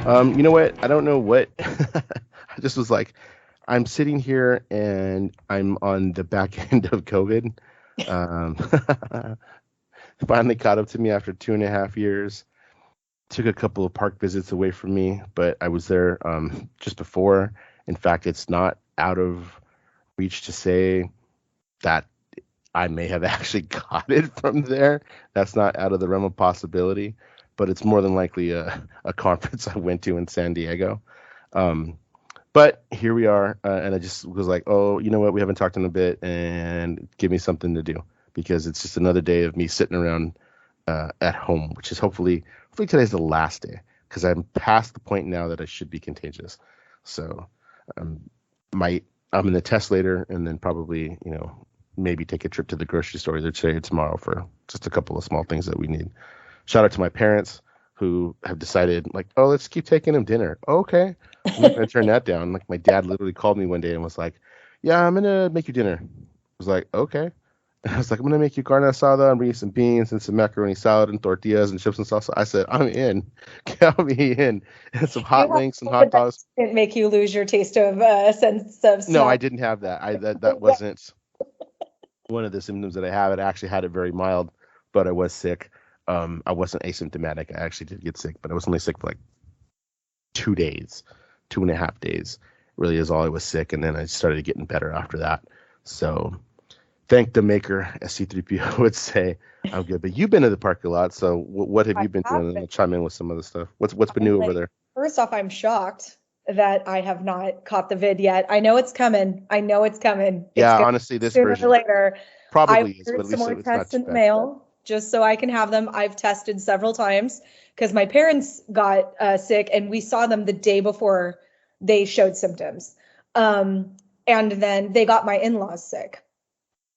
You know what? I don't know what. I just was like, I'm sitting here and I'm on the back end of COVID. Um, Finally caught up to me after 2.5 years. Took a couple of park visits away from me, but I was there just before. In fact, it's not out of reach to say that I may have actually got it from there. That's not out of the realm of possibility, but it's more than likely a conference I went to in San Diego. Um, but here we are, and I just was like, oh, you know what? We haven't talked in a bit, and give me something to do because it's just another day of me sitting around at home, which is hopefully today's the last day because I'm past the point now that I should be contagious. So um, might I'm going to test later, and then probably maybe take a trip to the grocery store either today or tomorrow for just a couple of small things that we need. Shout out to my parents who have decided like, oh, let's keep taking them dinner. Okay, I'm not going to turn that down. Like my dad literally called me one day and was like, yeah, I'm going to make you dinner. I was like, okay. And I was like, I'm going to make you carne asada and bring you some beans and some macaroni salad and tortillas and chips and salsa. I said, I'm in. Count me in. And some hot links and hot dogs. Didn't make you lose your taste of sense of smell. No, I didn't have that. That wasn't one of the symptoms that I have. I actually had it very mild, but I was sick. I wasn't asymptomatic. I actually did get sick, but I was only sick for like 2 days, 2.5 days. Really is all I was sick, and then I started getting better after that. So thank the maker, as C3PO would say. I'm good. But you've been to the park a lot, so what have you been doing? And I'll chime in with some other stuff. What's been new over there? First off, I'm shocked that I have not caught the vid yet. I know it's coming. Yeah, honestly, this sooner version or later. probably is, I've but at some least more it's not tests too in the bad. mail just so I can have them. I've tested several times because my parents got sick and we saw them the day before they showed symptoms. And then they got my in-laws sick,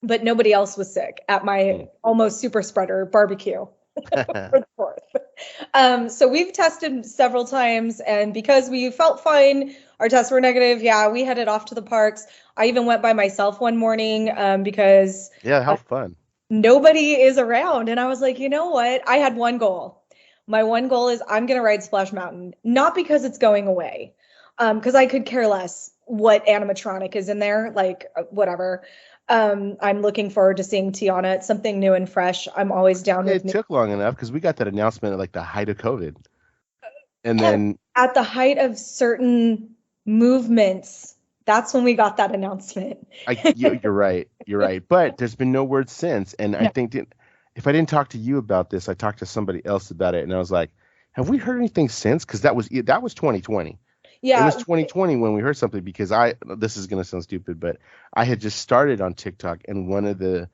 but nobody else was sick at my almost super spreader barbecue for the 4th. So we've tested several times, and because we felt fine, our tests were negative. Yeah, we headed off to the parks. I even went by myself one morning because Yeah, how fun. nobody is around. And I was like, you know what? I had one goal. My one goal is I'm going to ride Splash Mountain, not because it's going away, because I could care less what animatronic is in there, like whatever. I'm looking forward to seeing Tiana. It's something new and fresh. I'm always down with It took long enough because we got that announcement at like the height of COVID. And Yeah, then at the height of certain movements, that's when we got that announcement. you're right. You're right. But there's been no word since. And I No. think that if I didn't talk to you about this, I talked to somebody else about it. And I was like, have we heard anything since? Because that was 2020. It Yeah, was 2020 when we heard something because this is going to sound stupid, but I had just started on TikTok. And one of the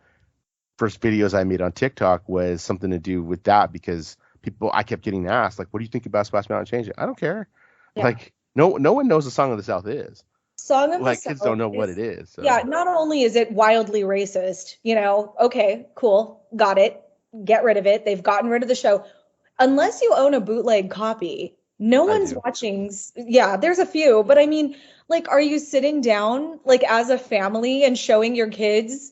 first videos I made on TikTok was something to do with that because I kept getting asked, like, what do you think about Splash Mountain changing? I don't care. yeah. Like, no one knows the Song of the South is. Song of the Like, kids don't South know what is, it is. So. yeah, not only is it wildly racist, okay, cool, got it, get rid of it. They've gotten rid of the show. Unless you own a bootleg copy, no I one's do. watching. Yeah, there's a few, but I mean, like, are you sitting down, like, as a family and showing your kids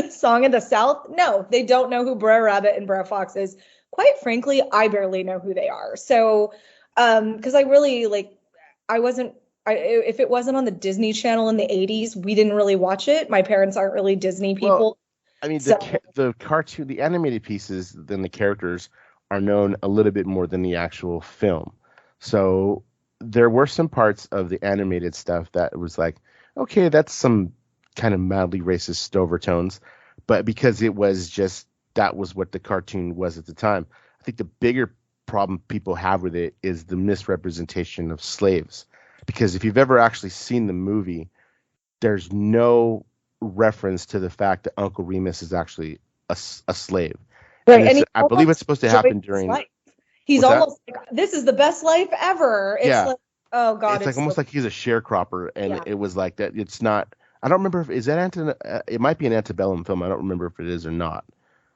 Song of the South? No, they don't know who Brer Rabbit and Brer Fox is. Quite frankly, I barely know who they are. So, because I really, like, I wasn't, if it wasn't on the Disney Channel in the 80s, we didn't really watch it. My parents aren't really Disney Well, people. I mean, So, the cartoon, the animated pieces, then the characters are known a little bit more than the actual film. So there were some parts of the animated stuff that was like, okay, that's some kind of mildly racist overtones, but because it was just that was what the cartoon was at the time. I think the bigger problem people have with it is the misrepresentation of slaves. Because if you've ever actually seen the movie, there's no reference to the fact that Uncle Remus is actually a slave. right, And and he I believe it's almost supposed to enjoyed happen his during life. He's what's that? almost like, this is the best life ever. It's Yeah, like, oh God, it's like it's so, almost like he's a sharecropper, and yeah. it was like that. It's not. I don't remember if is that it might be an antebellum film. I don't remember if it is or not.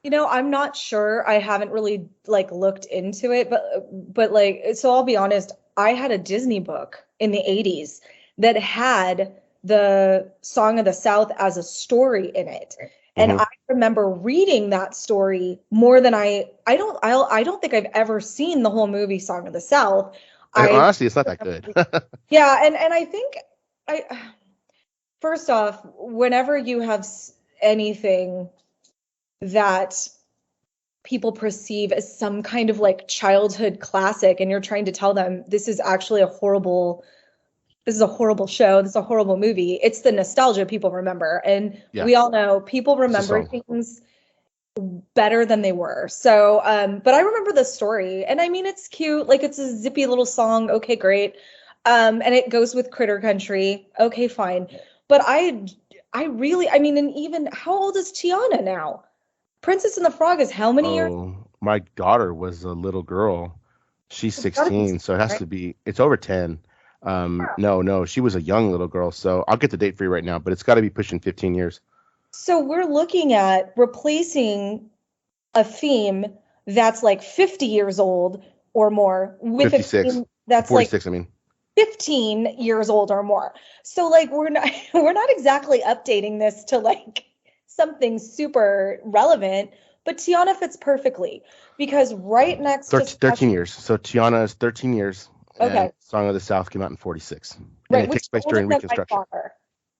I'm not sure. I haven't really like looked into it, but like, so I'll be honest, I had a Disney book in the 80s that had the Song of the South as a story in it. And Hmm. I remember reading that story more than I don't think I've ever seen the whole movie Song of the South. Honestly, it's not that good. Yeah, and I think first off, whenever you have anything that people perceive as some kind of like childhood classic, and you're trying to tell them this is actually a horrible show, this is a horrible movie, it's the nostalgia people remember. And we all know people remember things better than they were. So, but I remember the story, and I mean, it's cute. Like, it's a zippy little song. Okay, great. And it goes with Critter Country. Okay, fine. But I mean, and even how old is Tiana now? Princess and the Frog is how many years? My daughter was a little girl. She's 16, so it has to be, it's over 10. No, she was a young little girl. So I'll get the date for you right now, but it's got to be pushing 15 years. So we're looking at replacing a theme that's like 50 years old or more with 56. A theme that's 46, like 15 years old or more. So like we're not exactly updating this to like something super relevant, but Tiana fits perfectly because right next to 13 years. So Tiana is 13 years. Okay. Song of the South came out in 46. Right, and it takes place during Reconstruction.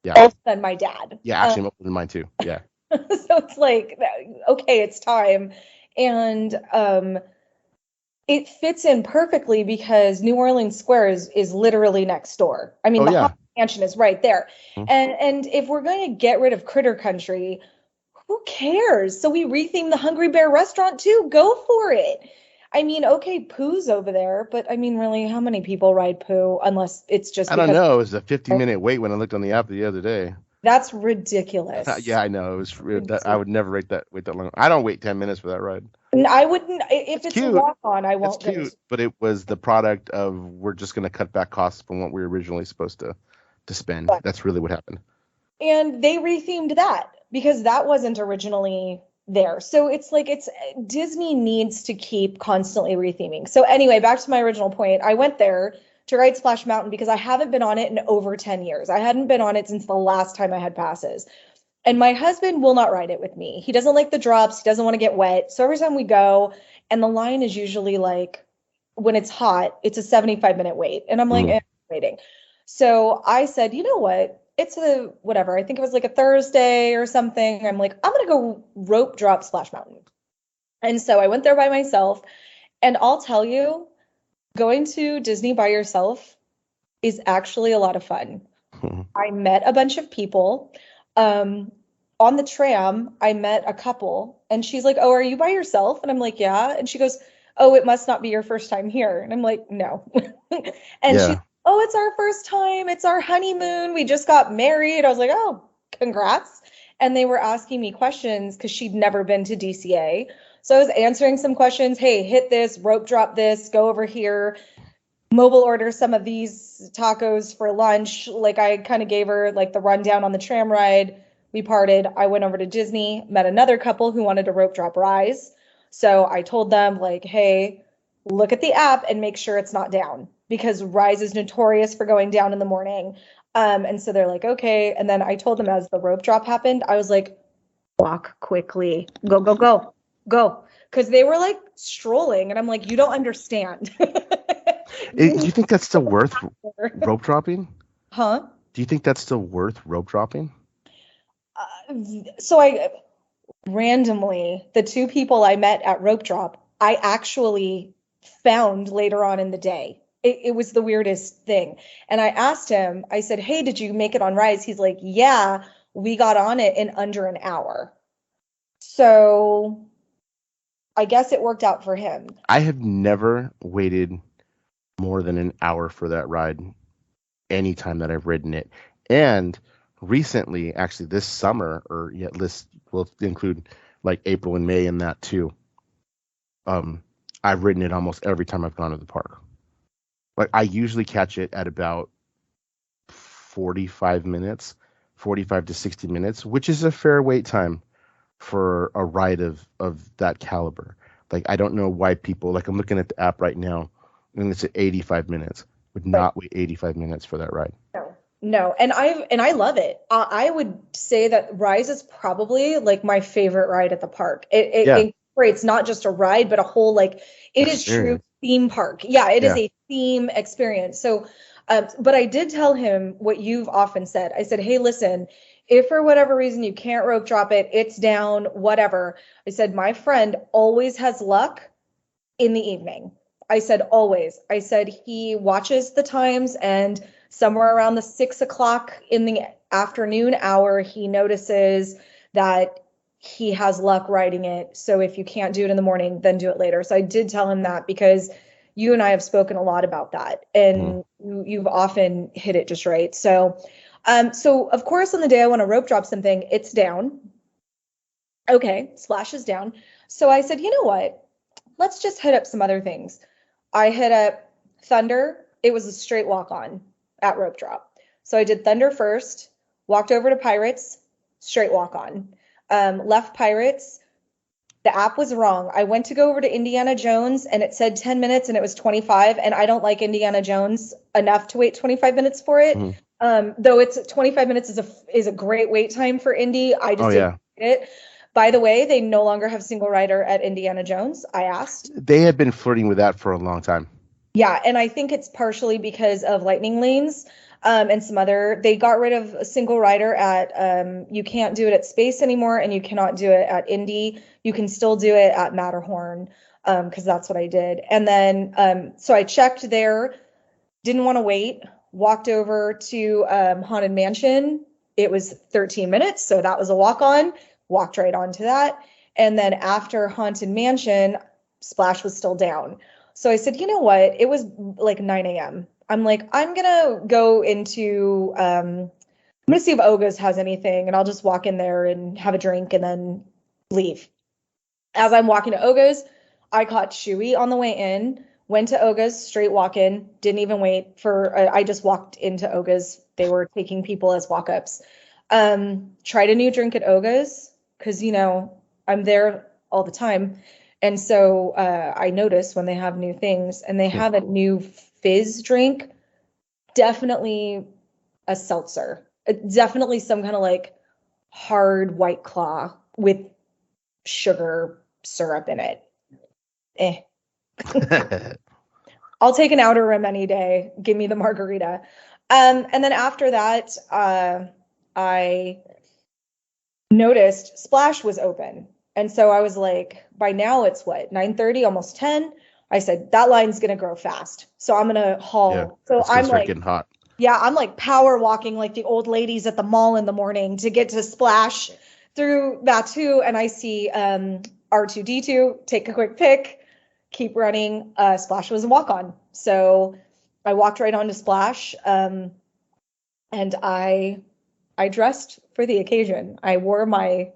Yeah. Older than my dad. Yeah, actually, I'm older than mine too. Yeah. So it's like, okay, it's time. And it fits in perfectly because New Orleans Square is literally next door. I mean, the Haunted Mansion is right there. Mm-hmm. And if we're going to get rid of Critter Country, who cares? So we retheme the Hungry Bear restaurant too. Go for it. I mean, okay, Pooh's over there, but I mean, really, how many people ride Pooh unless it's just I don't know. It was a 50-minute wait when I looked on the app the other day. That's ridiculous. Yeah, I know. It was. I would never wait that long. I don't wait 10 minutes for that ride. I wouldn't. If it's a walk on, I won't. It's cute, but it was the product of we're just going to cut back costs from what we were originally supposed to spend. That's really what happened. And they rethemed that because that wasn't originally there. So it's like Disney needs to keep constantly retheming. So anyway, back to my original point. I went there to ride Splash Mountain because I haven't been on it in over 10 years. I hadn't been on it since the last time I had passes. And my husband will not ride it with me. He doesn't like the drops. He doesn't want to get wet. So every time we go, and the line is usually like, when it's hot, it's a 75-minute wait. And I'm like, waiting. So I said, you know what? It's whatever. I think it was like a Thursday or something. I'm like, I'm going to go rope drop Splash Mountain. And so I went there by myself. And I'll tell you, going to Disney by yourself is actually a lot of fun. I met a bunch of people. On the tram, I met a couple. And she's like, oh, are you by yourself? And I'm like, yeah. And she goes, oh, it must not be your first time here. And I'm like, no. And she's oh, it's our first time. It's our honeymoon. We just got married. I was like, oh, congrats. And they were asking me questions because she'd never been to DCA. So I was answering some questions. Hey, hit this, rope drop this, go over here, mobile order some of these tacos for lunch. Like I kind of gave her like the rundown on the tram ride. We parted. I went over to Disney, met another couple who wanted to rope drop Rise. So I told them like, hey, look at the app and make sure it's not down, because Rise is notorious for going down in the morning. And so they're like, okay. And then I told them as the rope drop happened, I was like, walk quickly, go, go, go, go. Because they were like strolling. And I'm like, you don't understand. Do you think that's still worth rope dropping? Huh? Do you think that's still worth rope dropping? So I randomly, the two people I met at rope drop, I actually found later on in the day. It was the weirdest thing. And I asked him, I said, hey, did you make it on Rise? He's like, yeah, we got on it in under an hour. So I guess it worked out for him. I have never waited more than an hour for that ride anytime that I've ridden it. And recently, actually this summer, or this will include like April and May in that too. I've ridden it almost every time I've gone to the park. Like I usually catch it at about 45 to 60 minutes, which is a fair wait time for a ride of that caliber. Like I don't know why people, like I'm looking at the app right now and it's at 85 minutes. Would not wait 85 minutes for that ride. No. And I love it. I would say that Rise is probably like my favorite ride at the park. It incorporates not just a ride, but a whole, like, it is true theme park. Yeah, it is a theme experience. So, but I did tell him what you've often said. I said, hey, listen, if for whatever reason you can't rope drop it, it's down, whatever. I said, my friend always has luck in the evening. I said, always. I said, he watches the times, and somewhere around the 6 o'clock in the afternoon hour, he notices that he has luck riding it. So if you can't do it in the morning, then do it later. So I did tell him that, because you and I have spoken a lot about that, and you've often hit it just right. So, so of course, on the day I want to rope drop something, it's down. Okay, Splash is down. So I said, you know what? Let's just hit up some other things. I hit up Thunder. It was a straight walk on at rope drop. So I did Thunder first, walked over to Pirates, straight walk on. Left Pirates. The app was wrong. I went to go over to Indiana Jones, and it said 10 minutes and it was 25. And I don't like Indiana Jones enough to wait 25 minutes for it. Though it's 25 minutes is a great wait time for Indy. I just didn't get it. By the way, they no longer have single rider at Indiana Jones. I asked. They had been flirting with that for a long time. Yeah, and I think it's partially because of lightning lanes, and some other. They got rid of a single rider at. You can't do it at Space anymore, and you cannot do it at Indy. You can still do it at Matterhorn, because that's what I did. And then, so I checked there. Didn't want to wait. Walked over to Haunted Mansion. It was 13 minutes, so that was a walk on. Walked right onto that. And then after Haunted Mansion, Splash was still down. So I said, you know what? It was like 9 a.m. I'm like, I'm going to go into, I'm going to see if Oga's has anything, and I'll just walk in there and have a drink and then leave. As I'm walking to Oga's, I caught Chewy on the way in, went to Oga's, straight walk in, didn't even wait for, I just walked into Oga's. They were taking people as walk-ups. Tried a new drink at Oga's, because, you know, I'm there all the time. And so I notice when they have new things, and they have a new fizz drink, definitely a seltzer, definitely some kind of like hard White Claw with sugar syrup in it. I'll take an outer rim any day. Give me the margarita. And then after that, I noticed Splash was open. And so I was like, by now it's what, 9:30, almost 10. I said, that line's going to grow fast. So I'm going to haul. Yeah, so I'm like, getting hot. Yeah, I'm like power walking like the old ladies at the mall in the morning to get to Splash through that too. And I see R2-D2, take a quick pick, keep running. Splash was a walk on. So I walked right onto Splash. And I dressed for the occasion. I wore my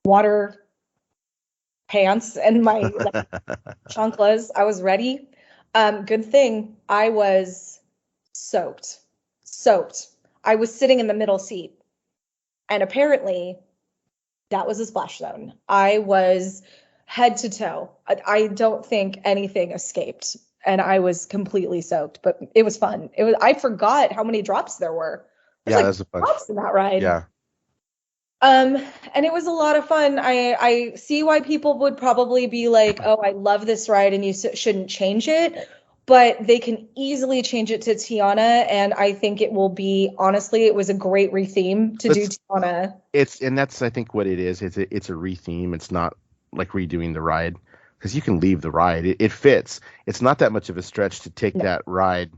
water pants and my chanclas. I was ready. Good thing I was soaked. I was sitting in the middle seat, and apparently that was a splash zone. I was head to toe. I don't think anything escaped, and I was completely soaked, but it was fun. I forgot how many drops there were. There's a bunch. Drops in that ride. Yeah. And it was a lot of fun. I see why people would probably be like, oh, I love this ride and you shouldn't change it. But they can easily change it to Tiana. And I think it will be, honestly, it was a great retheme to do Tiana. And that's, I think, what it is. It's a retheme. It's not like redoing the ride, because you can leave the ride. It fits. It's not that much of a stretch to take that ride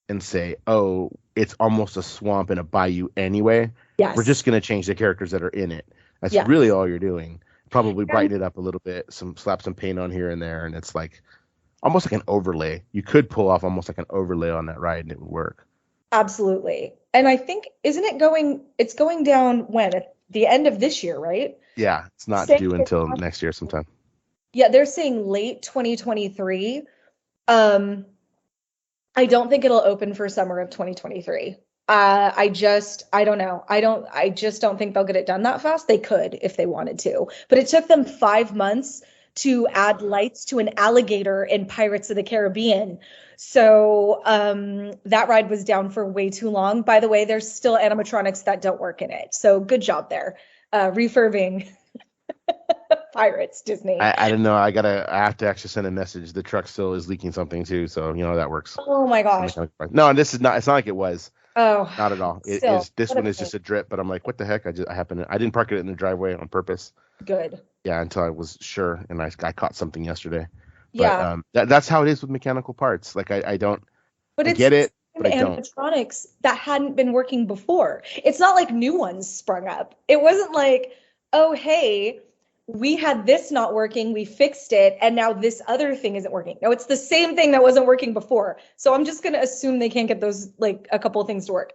and say, oh, it's almost a swamp and a bayou anyway. Yes. We're just going to change the characters that are in it. That's really all you're doing. Probably brighten it up a little bit, slap some paint on here and there, and it's like almost like an overlay. You could pull off almost like an overlay on that ride and it would work. Absolutely. And I think, it's going down when? At the end of this year, right? Yeah, it's not due until next year sometime. Yeah, they're saying late 2023. I don't think it'll open for summer of 2023. I don't know. I just don't think they'll get it done that fast. They could if they wanted to, but it took them 5 months to add lights to an alligator in Pirates of the Caribbean. So that ride was down for way too long. By the way, there's still animatronics that don't work in it. So good job there. Refurbing. Pirates, Disney. I don't know. I have to actually send a message. The truck still is leaking something too, so you know how that works. Oh my gosh. No, this is not. It's not like it was. Oh, Not at all. It still, is. This what a one is pain. just a drip. But I'm like, what the heck? I didn't park it in the driveway on purpose. Good. Yeah, until I was sure, and I caught something yesterday. Yeah. But that's how it is with mechanical parts. Like I don't. But I it's get it, but I don't. animatronics that hadn't been working before. It's not like new ones sprung up. It wasn't like, oh, hey, we had this not working, we fixed it, and now this other thing isn't working. No, it's the same thing that wasn't working before. So I'm just going to assume they can't get those, like, a couple of things to work.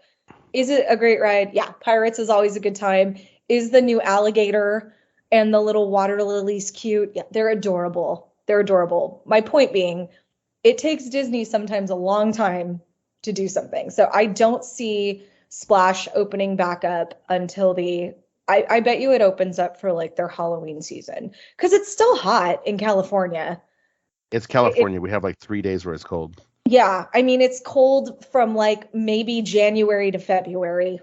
Is it a great ride? Yeah, Pirates is always a good time. Is the new alligator and the little water lilies cute? Yeah, they're adorable. They're adorable. My point being, it takes Disney sometimes a long time to do something. So I don't see Splash opening back up until I bet you it opens up for like their Halloween season because it's still hot in California. It's California. We have like 3 days where it's cold. Yeah, I mean, it's cold from like maybe January to February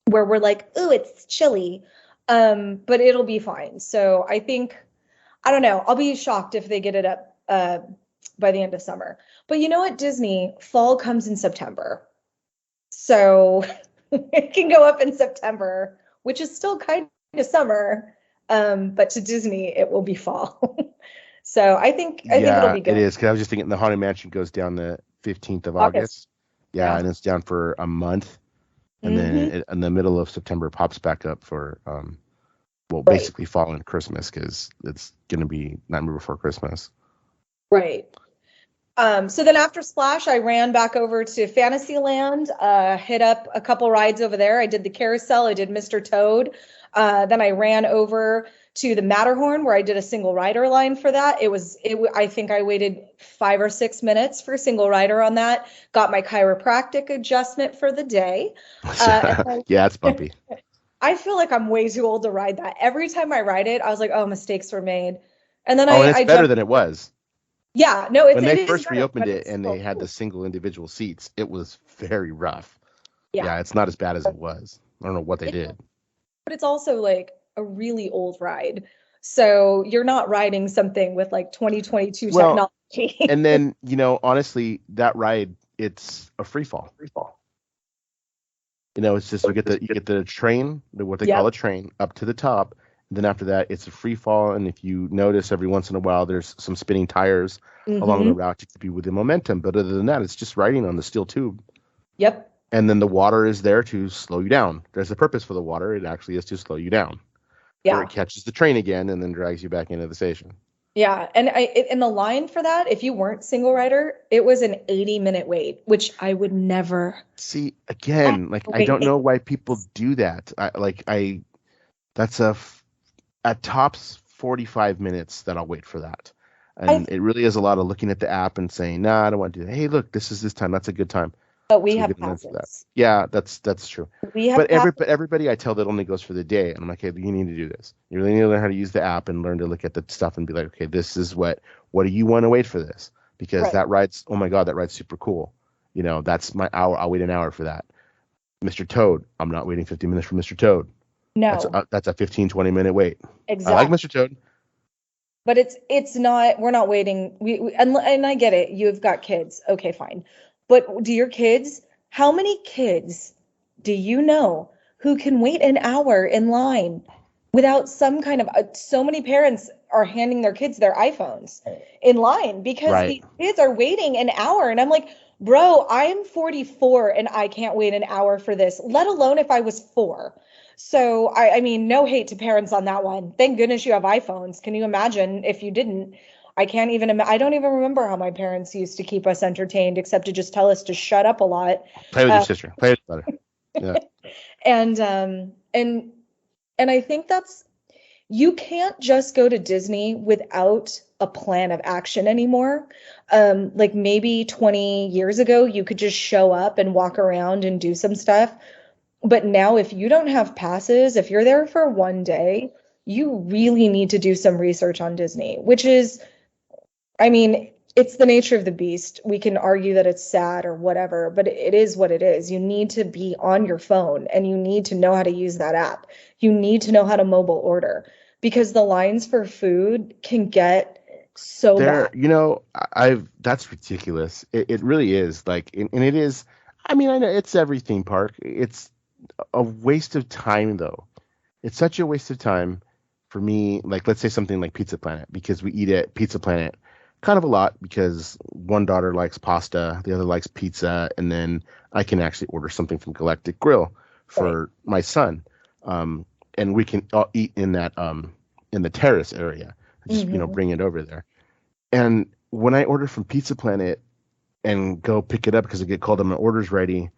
where we're like, ooh, it's chilly. But it'll be fine. So I think, I don't know, I'll be shocked if they get it up by the end of summer. But you know what, Disney, fall comes in September. So it can go up in September, which is still kind of summer. But to Disney, it will be fall. So I think it'll be good. It is. Because I was just thinking the Haunted Mansion goes down the 15th of August. Yeah, and it's down for a month. And then in the middle of September pops back up for basically fall and Christmas because it's going to be Nightmare Before Christmas. Right. So then after Splash, I ran back over to Fantasyland, hit up a couple rides over there. I did the carousel. I did Mr. Toad. Then I ran over to the Matterhorn where I did a single rider line for that. I think I waited 5 or 6 minutes for a single rider on that. Got my chiropractic adjustment for the day. Yeah, it's bumpy. I feel like I'm way too old to ride that. Every time I ride it, I was like, oh, mistakes were made. And then and it's better than it was. Yeah, no, when they first reopened it and they had the single individual seats, it was very rough. Yeah, it's not as bad as it was. I don't know what they did. But it's also like a really old ride. So you're not riding something with like 2022 technology. And then, honestly, that ride, it's a free fall. It's just you get the train, what they call a train, up to the top. And then after that, it's a free fall. And if you notice every once in a while, there's some spinning tires along the route to keep you with the momentum. But other than that, it's just riding on the steel tube. Yep. And then the water is there to slow you down. There's a purpose for the water. It actually is to slow you down. Yeah. Or it catches the train again and then drags you back into the station. Yeah. And in the line for that, if you weren't single rider, it was an 80-minute wait, which I would never. See, again, I don't know why people do that. That's at tops 45 minutes that I'll wait for that. And it really is a lot of looking at the app and saying, nah, I don't want to do that. Hey, look, this is this time. That's a good time. But we have passes. Yeah, that's true. But everybody I tell that only goes for the day. And I'm like, hey, you need to do this. You really need to learn how to use the app and learn to look at the stuff and be like, okay, this is what do you want to wait for this? Because that ride's, oh my God, that ride's super cool. That's my hour. I'll wait an hour for that. Mr. Toad, I'm not waiting 50 minutes for Mr. Toad. No. That's a 15, 20-minute wait. Exactly. I like Mr. Toad. But it's not, we're not waiting. And I get it. You've got kids. Okay, fine. But how many kids do you know who can wait an hour in line without some kind of, so many parents are handing their kids their iPhones in line because these kids are waiting an hour. And I'm like, bro, I'm 44 and I can't wait an hour for this, let alone if I was 4. So, I mean, no hate to parents on that one. Thank goodness you have iPhones. Can you imagine if you didn't? I can't even I don't even remember how my parents used to keep us entertained except to just tell us to shut up a lot. Play with your sister. Play with your brother. Yeah. and I think you can't just go to Disney without a plan of action anymore. Like maybe 20 years ago, you could just show up and walk around and do some stuff. But now if you don't have passes, if you're there for one day, you really need to do some research on Disney, which is, I mean, it's the nature of the beast. We can argue that it's sad or whatever, but it is what it is. You need to be on your phone and you need to know how to use that app. You need to know how to mobile order because the lines for food can get so There, bad. I've that's ridiculous. It really is. Like, and it is. I mean, I know it's every theme park. It's a waste of time, though. It's such a waste of time for me. Like, let's say something like Pizza Planet, because we eat at Pizza Planet kind of a lot because one daughter likes pasta, the other likes pizza, and then I can actually order something from Galactic Grill Right. for my son, and we can all eat in that in the terrace area. Just Hmm. bring it over there. And when I order from Pizza Planet and go pick it up because I get called on my orders ready,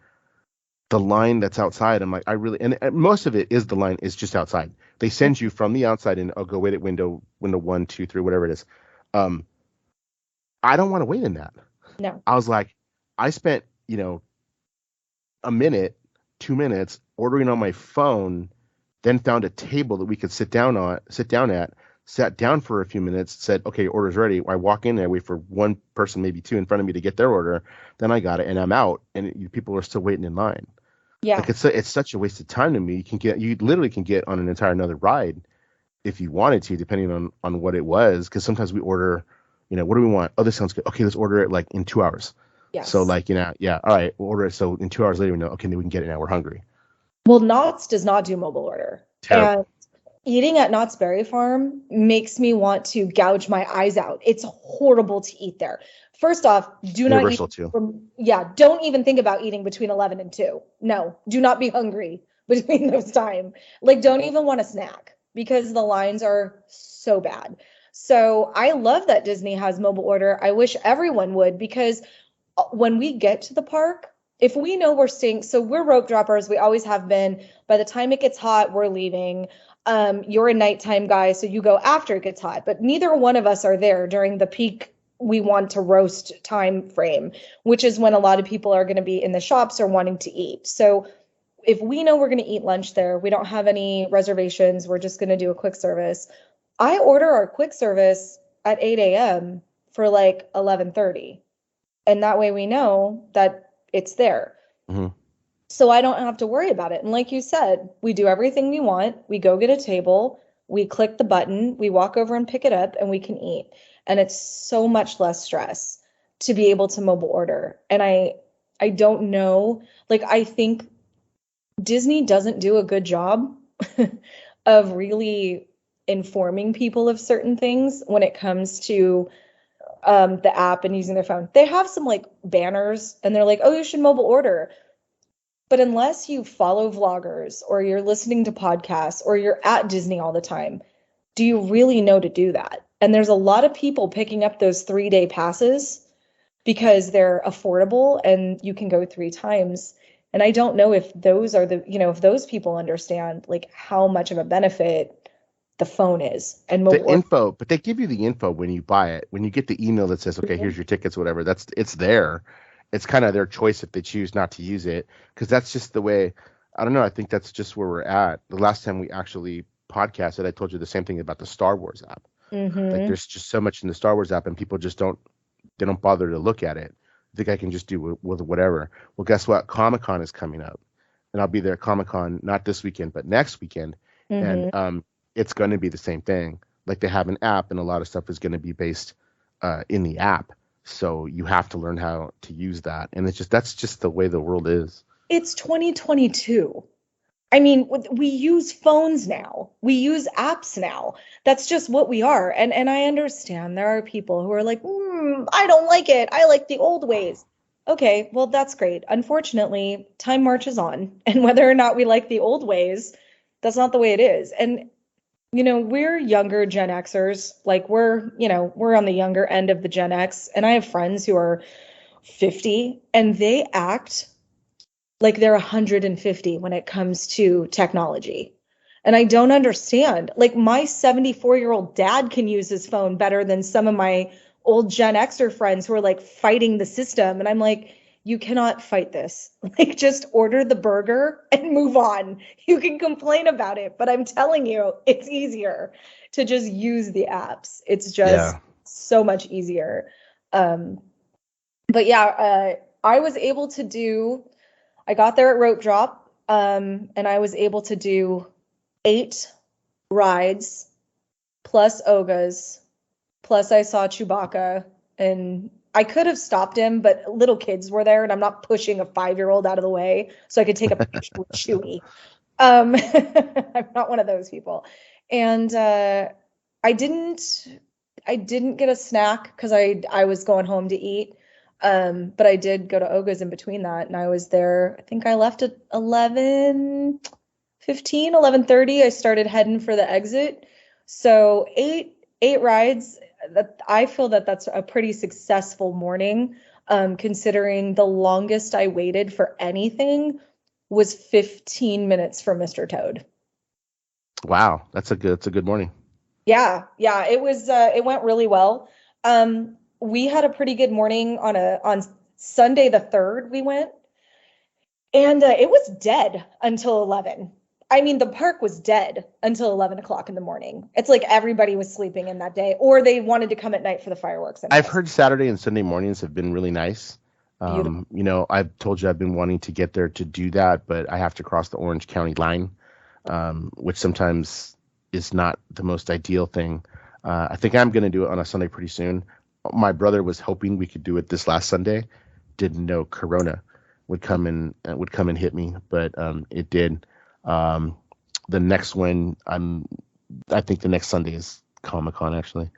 the line that's outside, I'm like, and most of it is the line is just outside. They send you from the outside and I'll go wait at window one, two, three, whatever it is. Um, I don't want to wait in that. No. I was like, I spent, a minute, 2 minutes ordering on my phone, then found a table that we could sit down at, sat down for a few minutes, said, okay, your order's ready. I walk in there, wait for one person, maybe two in front of me to get their order. Then I got it and I'm out and people are still waiting in line. Yeah. Like it's such a waste of time to me. You literally can get on an entire another ride if you wanted to, depending on what it was. Because sometimes we order, what do we want? Oh, this sounds good. Okay, let's order it like in 2 hours. So Yes. like, yeah, all right, we'll order it. So in 2 hours later, we know, okay, then we can get it now. We're hungry. Well, Knott's does not do mobile order. And Terrible. eating at Knott's Berry Farm makes me want to gouge my eyes out. It's horrible to eat there. First off, do not eat Universal too. don't even think about eating between 11 and 2. No, do not be hungry between those time. Like, don't even want a snack because the lines are so bad. So I love that Disney has mobile order. I wish everyone would, because when we get to the park, if we know we're staying, so we're rope droppers, we always have been. By the time it gets hot, we're leaving. You're a nighttime guy, so you go after it gets hot, but neither one of us are there during the peak we want to roast time frame, which is when a lot of people are going to be in the shops or wanting to eat. So if we know we're going to eat lunch there, we don't have any reservations, we're just going to do a quick service. I order our quick service at 8 a.m. for like 11:30, and that way we know that it's there. Hmm. So I don't have to worry about it. And like you said, we do everything we want. We go get a table, we click the button, we walk over and pick it up, and we can eat. And it's so much less stress to be able to mobile order. And I don't know, like I think Disney doesn't do a good job of really informing people of certain things when it comes to the app and using their phone. They have some like banners and they're like, oh, you should mobile order. But unless you follow vloggers or you're listening to podcasts or you're at Disney all the time, do you really know to do that? And there's a lot of people picking up those 3-day passes because they're affordable and you can go 3 times. And I don't know if those are if those people understand like how much of a benefit the phone is and The mobile order. info, but they give you the info when you buy it. When you get the email that says, okay, here's your tickets, whatever, it's there. It's kind of their choice if they choose not to use it, because that's just the way. I don't know. I think that's just where we're at. The last time we actually podcasted, I told you the same thing about the Star Wars app. Like Mm-hmm. there's just so much in the Star Wars app, and people just don't bother to look at it. I think I can just do with whatever. Well, guess what? Comic-Con is coming up, and I'll be there at Comic-Con not this weekend, but next weekend, and Mm-hmm. it's going to be the same thing. Like they have an app, and a lot of stuff is going to be based in the app. So you have to learn how to use that, and that's just the way the world is. It's 2022. I mean, we use phones now. We use apps now. That's just what we are. And I understand there are people who are like, I don't like it. I like the old ways. Okay, well, that's great. Unfortunately, time marches on. And whether or not we like the old ways, that's not the way it is. And, we're younger Gen Xers. Like we're on the younger end of the Gen X. And I have friends who are 50 and they act like they're 150 when it comes to technology. And I don't understand. Like my 74-year-old dad can use his phone better than some of my old Gen Xer friends who are like fighting the system. And I'm like, you cannot fight this. Like just order the burger and move on. You can complain about it, but I'm telling you, it's easier to just use the apps. It's just Yeah. so much easier. Um, but yeah, I was able to do I got there at rope drop, and I was able to do 8 rides plus Oga's, plus I saw Chewbacca, and I could have stopped him, but little kids were there, and I'm not pushing a 5-year-old out of the way so I could take a picture with Chewie. I'm not one of those people. And I didn't get a snack because I was going home to eat. But I did go to Oga's in between that, and I was there. I think I left at 11:15, 11:30. I started heading for the exit. So eight rides. That I feel that's a pretty successful morning, considering the longest I waited for anything was 15 minutes for Mr. Toad. Wow, that's a good morning. Yeah, it was. It went really well. We had a pretty good morning on Sunday the 3rd. We went, and it was dead until 11. I mean, the park was dead until 11 o'clock in the morning. It's like everybody was sleeping in that day, or they wanted to come at night for the fireworks. I've heard Saturday and Sunday mornings have been really nice. Beautiful. You know, I've told you I've been wanting to get there to do that, but I have to cross the Orange County line, which sometimes is not the most ideal thing. I think I'm going to do it on a Sunday pretty soon. My brother was hoping we could do it this last Sunday. Didn't know Corona would come and hit me, but it did. The next one, I think the next Sunday is Comic-Con actually.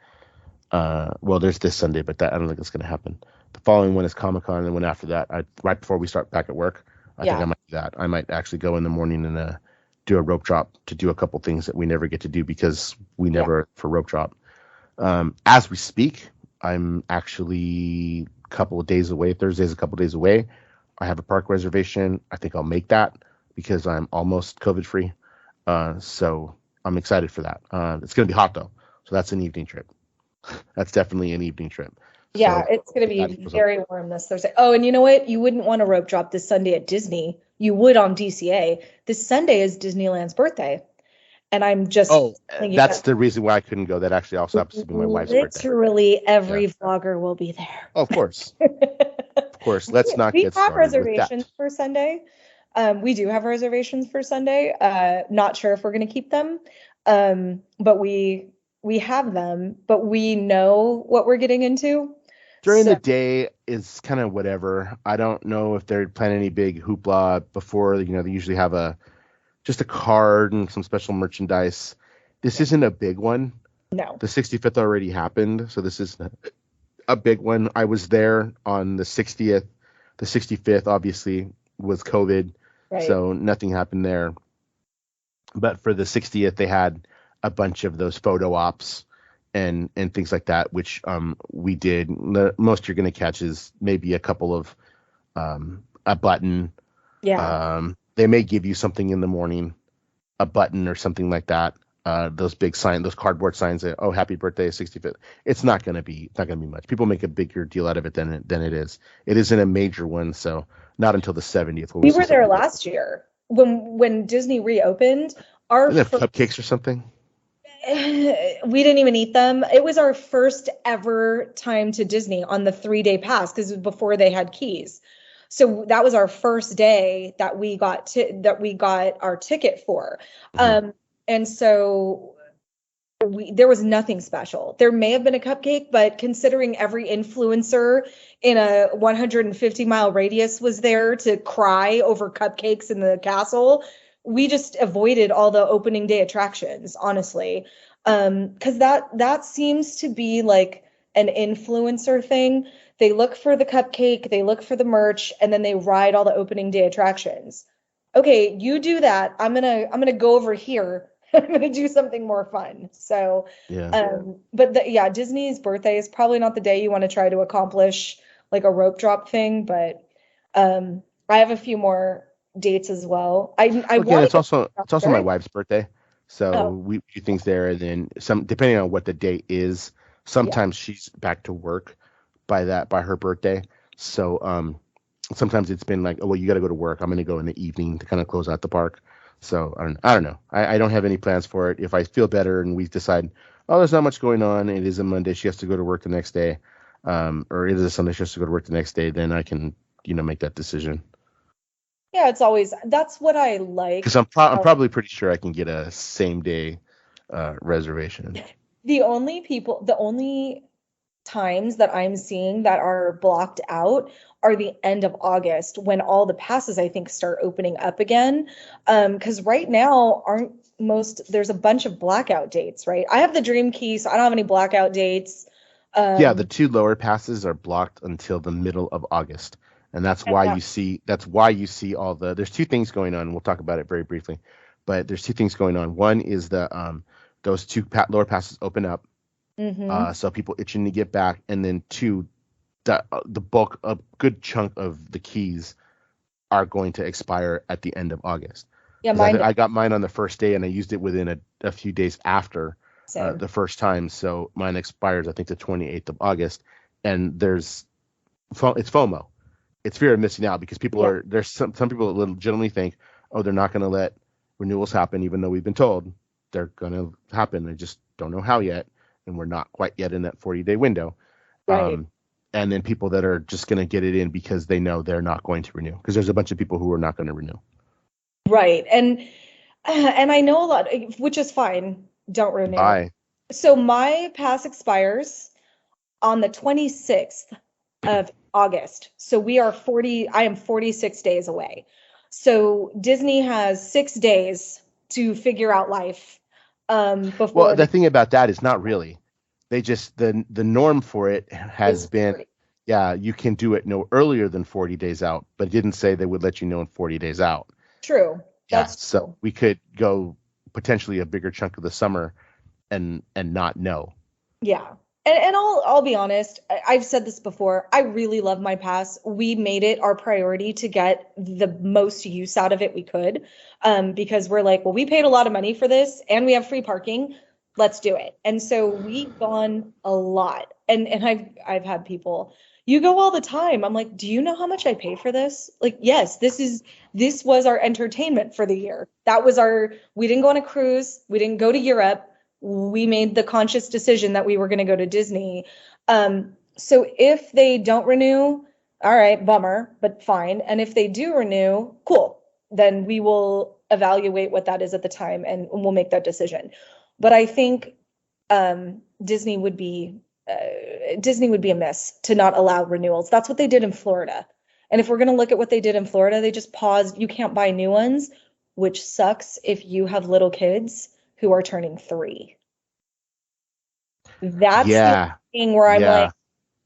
Well, there's this Sunday, but I don't think it's going to happen. The following one is Comic-Con, and the one after that, right before we start back at work, I think I might do that. I might actually go in the morning and do a rope drop to do a couple things that we never get to do because we never for rope drop. As we speak, I'm actually a couple of days away. Thursday's a couple of days away. I have a park reservation. I think I'll make that because I'm almost COVID free. So I'm excited for that. It's going to be hot though. So that's an evening trip. That's definitely an evening trip. Yeah, so it's going to be very warm this Thursday. Oh, and you know what? You wouldn't want to rope drop this Sunday at Disney. You would on DCA. This Sunday is Disneyland's birthday. And I'm just... Oh, that's the reason why I couldn't go. That actually also happens to be my wife's birthday. Literally every vlogger will be there. Oh, of course. Of course. Let's not get started. We have reservations for Sunday. We do have reservations for Sunday. Not sure if we're going to keep them. But we have them. But we know what we're getting into. During the day is kind of whatever. I don't know if they're planning any big hoopla before. You know, they usually have just a card and some special merchandise. This isn't a big one. No. The 65th already happened, so this is a big one. I was there on the 60th. The 65th obviously was COVID, so nothing happened there. But for the 60th, they had a bunch of those photo ops and things like that, which we did. The most you're going to catch is maybe a couple of a button. Yeah. They may give you something in the morning, a button or something like that. Those big signs, those cardboard signs that, oh, happy birthday, 65th. It's not going to be much. People make a bigger deal out of it than it is. It isn't a major one, so not until the 70th. We were there last year when Disney reopened. Didn't they have cupcakes or something? We didn't even eat them. It was our first ever time to Disney on the 3-day pass because it was before they had keys. So that was our first day that we got our ticket for. Mm-hmm. And so there was nothing special. There may have been a cupcake, but considering every influencer in a 150-mile radius was there to cry over cupcakes in the castle, we just avoided all the opening day attractions, honestly. Because that seems to be like an influencer thing. They look for the cupcake, they look for the merch, and then they ride all the opening day attractions. Okay, you do that. I'm gonna go over here. I'm gonna do something more fun. So, but Disney's birthday is probably not the day you want to try to accomplish like a rope drop thing. But I have a few more dates as well. It's also my wife's birthday, so we do things there. And then some, depending on what the date is. Sometimes she's back to work by her birthday. So sometimes it's been like, oh, well, you got to go to work. I'm going to go in the evening to kind of close out the park. So I don't know. I don't have any plans for it. If I feel better and we decide, oh, there's not much going on, it is a Monday, she has to go to work the next day, or it is a Sunday, she has to go to work the next day, then I can, make that decision. Yeah, that's what I like. Because I'm probably pretty sure I can get a same day reservation. the only times that I'm seeing that are blocked out are the end of August when all the passes I think start opening up again. Because right now there's a bunch of blackout dates, right? I have the Dream Key, so I don't have any blackout dates. Yeah, the 2 lower passes are blocked until the middle of August. And that's why you see all there's 2 things going on. We'll talk about it very briefly. But there's 2 things going on. One is those 2 lower passes open up. So people itching to get back, and then 2, the bulk, a good chunk of the keys are going to expire at the end of August. Yeah, I got mine on the first day, and I used it within a few days after the first time. So mine expires, I think, the 28th of August, and it's FOMO. It's fear of missing out because there's some people that legitimately think, oh, they're not going to let renewals happen, even though we've been told they're going to happen. They just don't know how yet. And we're not quite yet in that 40-day window. Right. And then people that are just going to get it in because they know they're not going to renew, because there's a bunch of people who are not going to renew. Right. And I know a lot, which is fine. Don't renew. So my pass expires on the 26th of August. So I am 46 days away. So Disney has 6 days to figure out life. Before. Well, the thing about that is not really. They just the norm for it has been 40. Yeah, you can do it no earlier than 40 days out, but it didn't say they would let you know in 40 days out. True. That's true. So we could go potentially a bigger chunk of the summer and not know. Yeah. And I'll be honest, I've said this before. I really love my pass. We made it our priority to get the most use out of it we could, because we're like, well, we paid a lot of money for this and we have free parking. Let's do it. And so we've gone a lot. And I've had people, you go all the time. I'm like, do you know how much I pay for this? Like, yes, this was our entertainment for the year. We didn't go on a cruise. We didn't go to Europe. We made the conscious decision that we were going to go to Disney. So if they don't renew, all right, bummer, but fine. And if they do renew, cool. Then we will evaluate what that is at the time and we'll make that decision. But I think Disney would be amiss to not allow renewals. That's what they did in Florida. And if we're going to look at what they did in Florida, they just paused. You can't buy new ones, which sucks if you have little kids who are turning 3. That's the thing where I'm like,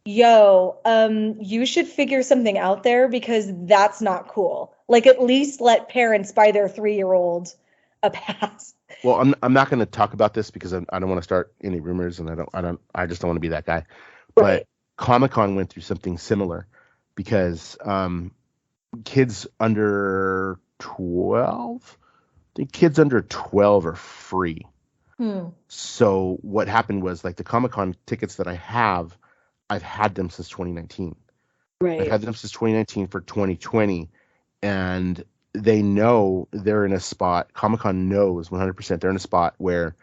yo, you should figure something out there because that's not cool. Like, at least let parents buy their 3-year-old a pass. Well, I'm not going to talk about this because I don't want to start any rumors, and I just don't want to be that guy. Right. But Comic-Con went through something similar because kids under 12, I think kids under 12 are free. So what happened was, like, the Comic-Con tickets that I have, I've had them since 2019. Right. I've had them since 2019 for 2020, and they know they're in a spot. Comic-Con knows 100% they're in a spot where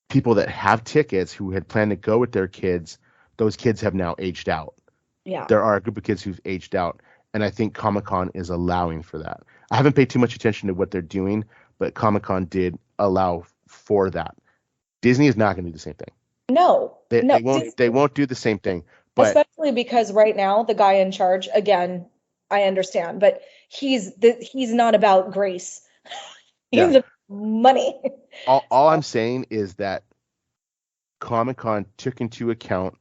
people that have tickets who had planned to go with their kids, those kids have now aged out. Yeah. There are a group of kids who've aged out, and I think Comic-Con is allowing for that. I haven't paid too much attention to what they're doing, but Comic-Con did allow for that. Disney is not going to do the same thing. No. They won't do the same thing. But especially because right now the guy in charge, again, I understand, but he's not about grace. He's about money. All I'm saying is that Comic-Con took into account,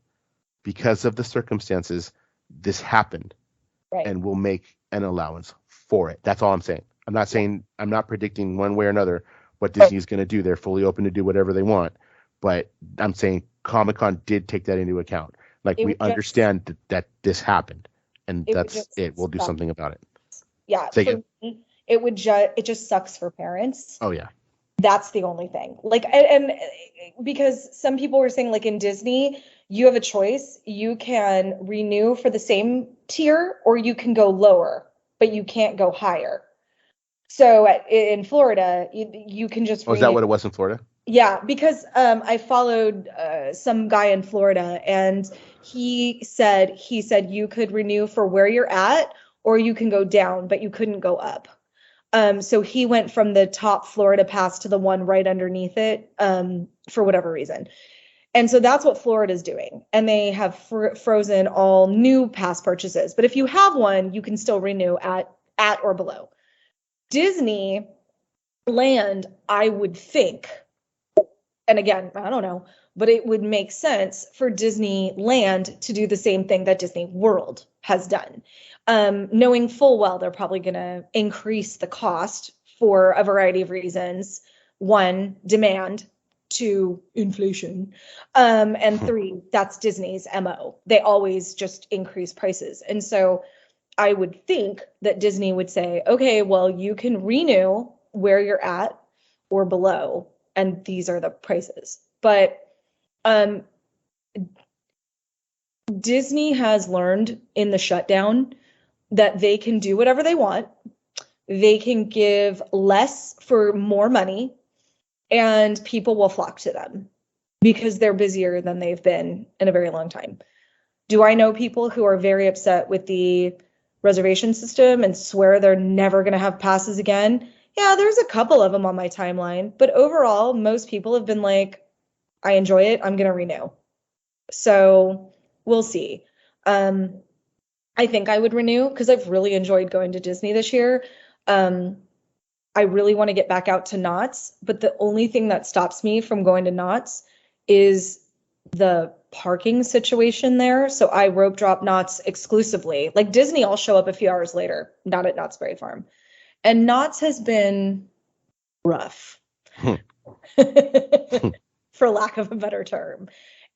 because of the circumstances, this happened, right, and will make an allowance for it. That's all I'm saying. I'm not saying, I'm not predicting one way or another what Disney is going to do. They're fully open to do whatever they want, but I'm saying Comic-Con did take that into account. Like, we understand that this happened, and that's it. We'll do something about it. Yeah, for me, it just sucks for parents. Oh yeah, that's the only thing. Like, and because some people were saying, like, in Disney, you have a choice. You can renew for the same tier, or you can go lower, but you can't go higher. So in Florida, you can just. Oh, is that what it was in Florida? Yeah, because I followed some guy in Florida, and he said you could renew for where you're at, or you can go down, but you couldn't go up. So he went from the top Florida pass to the one right underneath it, for whatever reason. And so that's what Florida's doing. And they have frozen all new pass purchases. But if you have one, you can still renew at or below. Disneyland, I would think, and again, I don't know, but it would make sense for Disneyland to do the same thing that Disney World has done. Knowing full well they're probably going to increase the cost for a variety of reasons. One, demand. Two, inflation. And three, that's Disney's MO. They always just increase prices. And so I would think that Disney would say, okay, well, you can renew where you're at or below, and these are the prices. But Disney has learned in the shutdown that they can do whatever they want. They can give less for more money, and people will flock to them because they're busier than they've been in a very long time. Do I know people who are very upset with the reservation system and swear they're never going to have passes again? Yeah, there's a couple of them on my timeline, but overall, most people have been like, I enjoy it, I'm going to renew. So we'll see. I think I would renew because I've really enjoyed going to Disney this year. I really want to get back out to Knott's, but the only thing that stops me from going to Knott's is the parking situation there. So I rope drop Knott's exclusively. Like Disney, I'll show up a few hours later, not at Knott's Berry Farm. And Knott's has been rough, for lack of a better term.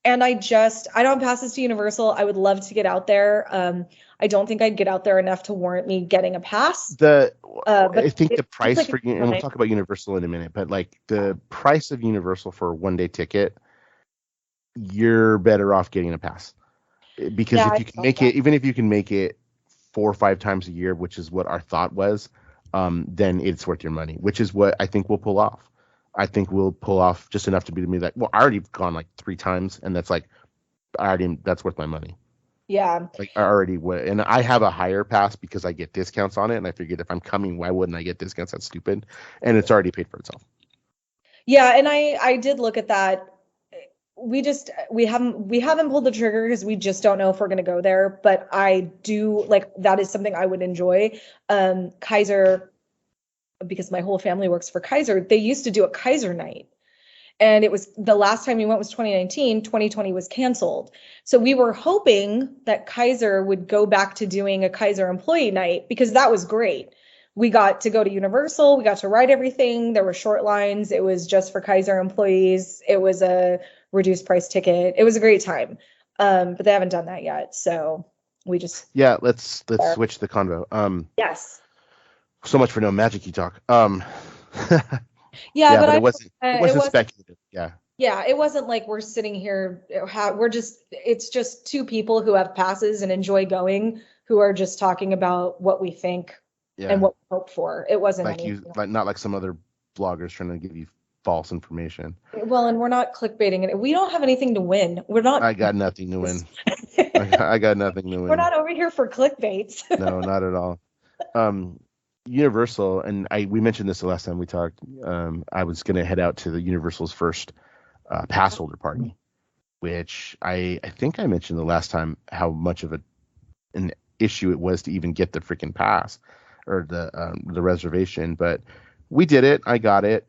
And I don't have passes to Universal. I would love to get out there. I don't think I'd get out there enough to warrant me getting a pass. I think the price like and we'll talk about Universal in a minute, but like the price of Universal for a one-day ticket, you're better off getting a pass. Because if you can make it, even if you can make it 4 or 5 times a year, which is what our thought was, then it's worth your money, which is what I think we'll pull off. I think we'll pull off just enough to be like, well, I already gone like 3 times, and that's like, that's worth my money. Yeah. Like I already would, and I have a higher pass because I get discounts on it, and I figured if I'm coming, why wouldn't I get discounts? That's stupid, and it's already paid for itself. Yeah, and I did look at that. We haven't pulled the trigger because we just don't know if we're going to go there, but I do like that is something I would enjoy. Kaiser, because my whole family works for Kaiser, they used to do a Kaiser night. And it was the last time we went was 2019, 2020 was canceled. So we were hoping that Kaiser would go back to doing a Kaiser employee night because that was great. We got to go to Universal, we got to ride everything. There were short lines. It was just for Kaiser employees. It was a reduced price ticket. It was a great time. But they haven't done that yet. So we just let's switch the convo. Yes. So much for no magic-y talk. Yeah, but it wasn't speculative. Yeah, it wasn't like we're sitting here. It's just 2 people who have passes and enjoy going, who are just talking about what we think and what we hope for. It wasn't like not like some other bloggers trying to give you false information. Well, and we're not clickbaiting it. We don't have anything to win. We're not. I got nothing to win. I got nothing to win. We're not over here for clickbaits. No, not at all. Universal, and we mentioned this the last time we talked. I was going to head out to the Universal's first pass holder party, which I think I mentioned the last time how much of an issue it was to even get the freaking pass or the reservation. But we did it. I got it.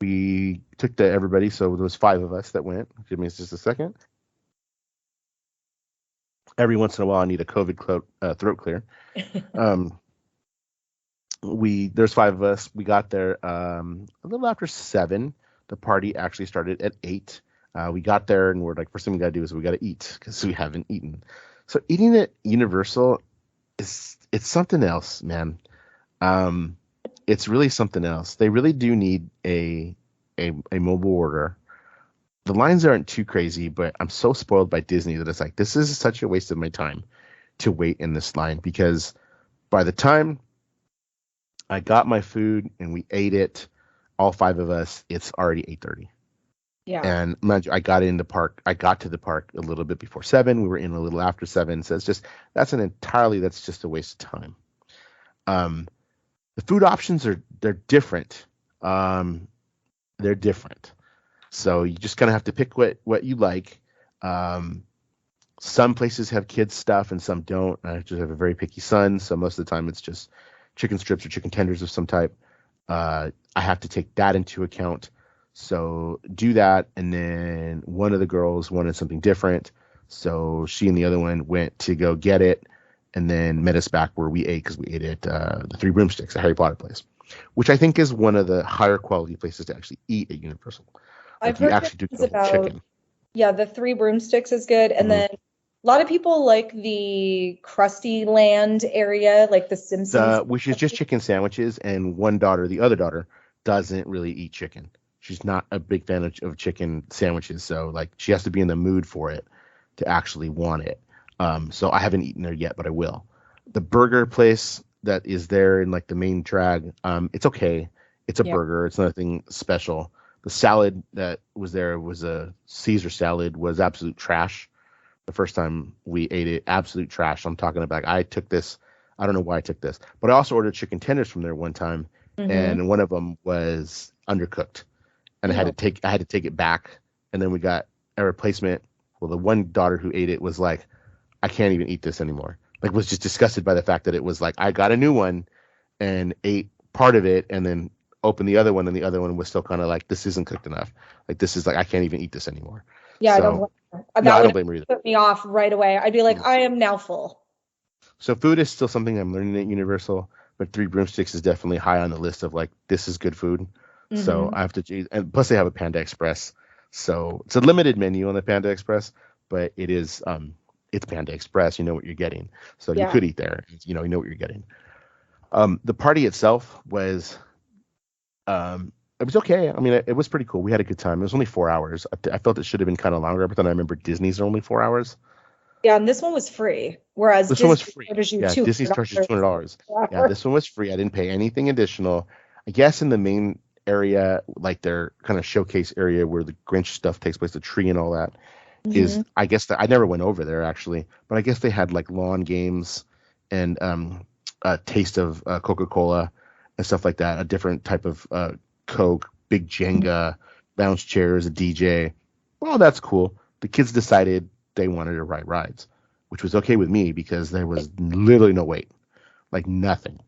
We took to everybody, so there was 5 of us that went. Give me just a second. Every once in a while, I need a COVID throat clear. There's 5 of us. We got there a little after 7. The party actually started at 8. We got there and we're like, first thing we got to do is we got to eat because we haven't eaten. So eating at Universal it's something else, man. It's really something else. They really do need a mobile order. The lines aren't too crazy, but I'm so spoiled by Disney that it's like, this is such a waste of my time to wait in this line, because by the time I got my food and we ate it, all 5 of us, it's already 8:30. Yeah. And mind you, I got to the park a little bit before 7. We were in a little after 7. So that's just a waste of time. The food options they're different. They're different. So you just kind of have to pick what you like. Some places have kids stuff and some don't. I just have a very picky son, so most of the time it's just chicken strips or chicken tenders of some type. I have to take that into account. So do that, and then one of the girls wanted something different, so she and the other one went to go get it, and then met us back where we ate, because we ate at the Three Broomsticks, a Harry Potter place, which I think is one of the higher quality places to actually eat at Universal. I've heard actually do about chicken. Yeah, the Three Broomsticks is good, and then a lot of people like the Krusty Land area, like the Simpsons, which is just chicken sandwiches, and the other daughter, doesn't really eat chicken. She's not a big fan of chicken sandwiches, so like she has to be in the mood for it to actually want it. So I haven't eaten there yet, but I will. The burger place that is there in like the main drag, it's okay. It's a burger. It's nothing special. The salad that was there was a Caesar salad, was absolute trash. The first time we ate it, absolute trash. I'm talking about, I took this. I don't know why I took this, but I also ordered chicken tenders from there one time, and one of them was undercooked, and I had to take it back, and then we got a replacement. Well, the one daughter who ate it was like, I can't even eat this anymore. Like, was just disgusted by the fact that it was like, I got a new one and ate part of it, and then opened the other one, and the other one was still kind of like, this isn't cooked enough. Like, this is like, I can't even eat this anymore. Yeah, so, I don't blame her either. Put me off right away. I'd be like, I am now full. So food is still something I'm learning at Universal, but Three Broomsticks is definitely high on the list of like, this is good food. So I have to, and plus they have a Panda Express. So it's a limited menu on the Panda Express, but it is, it's Panda Express. You know what you're getting. So you could eat there. You know what you're getting. The party itself was, it was okay. I mean, it was pretty cool. We had a good time. It was only 4 hours. I felt it should have been kind of longer, but then I remember Disney's are only 4 hours. Yeah, and this one was free. Whereas this one was free. Yeah, Disney charges $200. Yeah, this one was free. I didn't pay anything additional. I guess in the main area, like their kind of showcase area where the Grinch stuff takes place, the tree and all that, is, I guess that I never went over there actually, but I guess they had like lawn games and a taste of Coca-Cola and stuff like that, a different type of Coke, big Jenga, lounge chairs, a DJ. Well, that's cool. The kids decided they wanted to ride rides, which was okay with me because there was literally no wait, like nothing.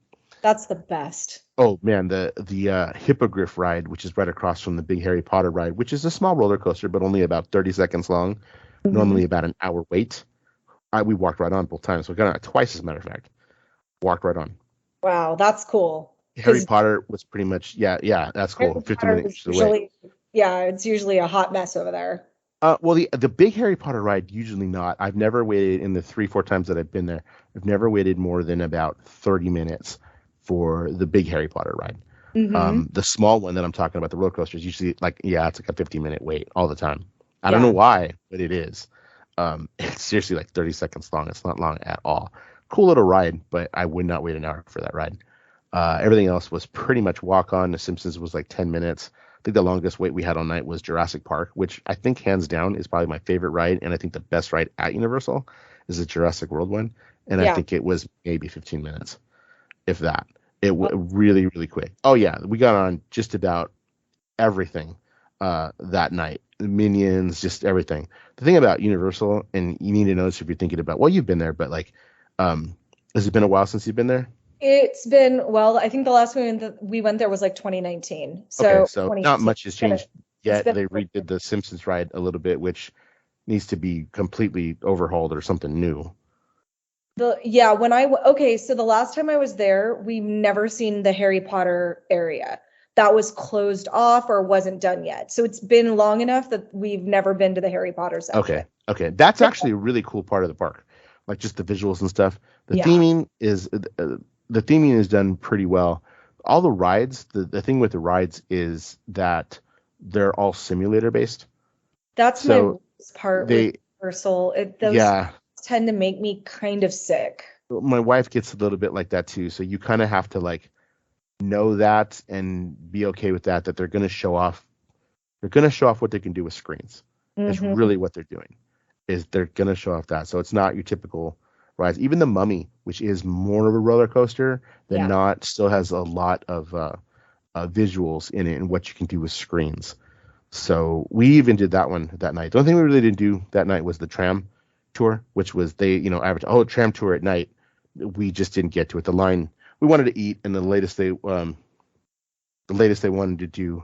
That's the best. Oh man, the Hippogriff ride, which is right across from the big Harry Potter ride, which is a small roller coaster, but only about 30 seconds long, normally about an hour wait. We walked right on both times. So we got on it twice, as a matter of fact. Walked right on. Wow, that's cool. Harry Potter was pretty much, that's cool. 15 minutes away. Yeah, it's usually a hot mess over there. Well, the big Harry Potter ride, usually not. I've never waited in the 3-4 times that I've been there. I've never waited more than about 30 minutes for the big Harry Potter ride. The small one that I'm talking about, the roller coaster, is usually it's like a 15-minute wait all the time. I don't know why, but it is. It's seriously like 30 seconds long. It's not long at all. Cool little ride, but I would not wait an hour for that ride. Everything else was pretty much walk on. The Simpsons was like 10 minutes. I think the longest wait we had all night was Jurassic Park, which I think hands down is probably my favorite ride. And I think the best ride at Universal is the Jurassic World one. And I think it was maybe 15 minutes, if that. It really, really quick. Oh, yeah. We got on just about everything that night. The Minions, just everything. The thing about Universal, and you need to know this if you're thinking about, well, you've been there, but like, has it been a while since you've been there? It's been, well, I think the last one we went there was like 2019. So not much has changed yet. They redid the Simpsons ride a little bit, which needs to be completely overhauled or something new. So the last time I was there, we've never seen the Harry Potter area. That was closed off or wasn't done yet. So it's been long enough that we've never been to the Harry Potter section. Okay. That's actually a really cool part of the park. Like just the visuals and stuff. The theming is done pretty well. All the rides, the thing with the rides is that they're all simulator based. That's my worst part with Universal. Those tend to make me kind of sick. My wife gets a little bit like that too. So you kind of have to like know that and be okay with that they're going to show off. They're going to show off what they can do with screens. It's really what they're doing. Is they're going to show off that. So it's not your typical rides. Even the Mummy, which is more of a roller coaster than Yeah. not, still has a lot of visuals in it and what you can do with screens. So we even did that one that night. The only thing we really didn't do that night was the Tram Tour, which was they, advertised, Tram Tour at night. We just didn't get to it. The line, we wanted to eat, and the latest they wanted to do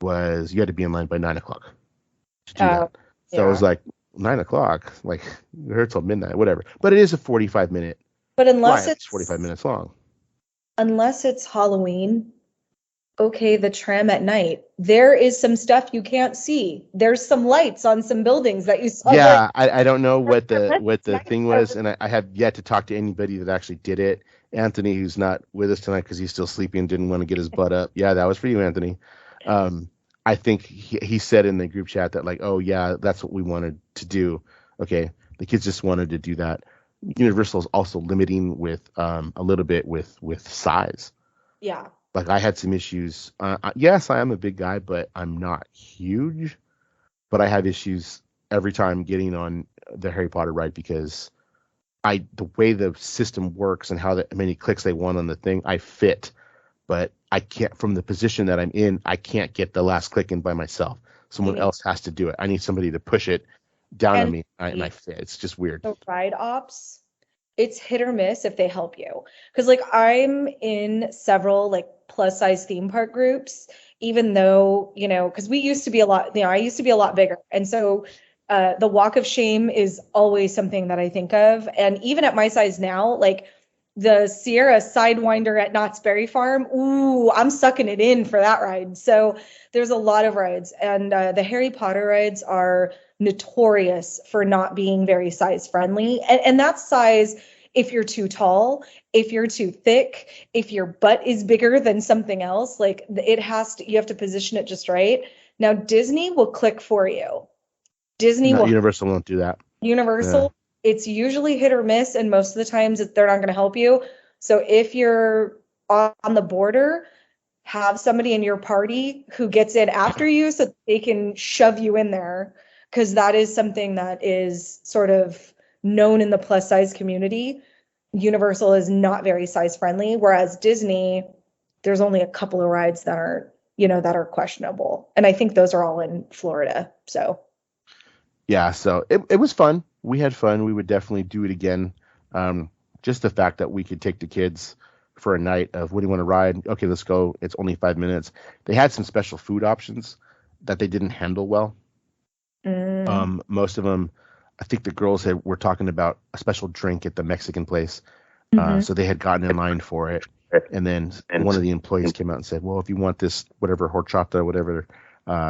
was you had to be in line by 9 o'clock to do that. So it was like 9 o'clock, like we're here till midnight, whatever. But it is a 45-minute. But unless it's 45 minutes long. Unless it's Halloween, okay, the tram at night. There is some stuff you can't see. There's some lights on some buildings that you saw. Yeah, I don't know what the thing was, and I have yet to talk to anybody that actually did it. Anthony, who's not with us tonight because he's still sleeping and didn't want to get his butt up. Yeah, that was for you, Anthony. I think he said in the group chat that like, oh yeah, that's what we wanted to do. Okay, the kids just wanted to do that. Universal is also limiting with a little bit with size. Yeah. Like I had some issues. Yes, I am a big guy, but I'm not huge. But I have issues every time getting on the Harry Potter ride because the way the system works and how many clicks they want on the thing, I fit. But I can't, from the position that I'm in, I can't get the last click in by myself. Someone else has to do it. I need somebody to push it down on me, and I fit. It's just weird. The ride ops, it's hit or miss if they help you. Because like I'm in several like plus size theme park groups, even though, because we used to be a lot, I used to be a lot bigger. And so the walk of shame is always something that I think of. And even at my size now, like the Sierra Sidewinder at Knott's Berry Farm, ooh, I'm sucking it in for that ride. So there's a lot of rides. And the Harry Potter rides are notorious for not being very size friendly. And that's size if you're too tall, if you're too thick, if your butt is bigger than something else, like you have to position it just right. Now Disney will click for you. Universal won't do that. Universal, it's usually hit or miss, and most of the times they're not going to help you. So if you're on the border, have somebody in your party who gets in after you so they can shove you in there, because that is something that is sort of known in the plus size community. Universal is not very size friendly, whereas Disney, there's only a couple of rides that are questionable, and I think those are all in Florida. So yeah, so it was fun. We had fun. We would definitely do it again. Just the fact that we could take the kids for a night of, what do you want to ride? Okay, let's go. It's only 5 minutes. They had some special food options that they didn't handle well. Most of them, I think the girls were talking about a special drink at the Mexican place. So they had gotten in line for it. And then one of the employees came out and said, well, if you want this, whatever, horchata, whatever,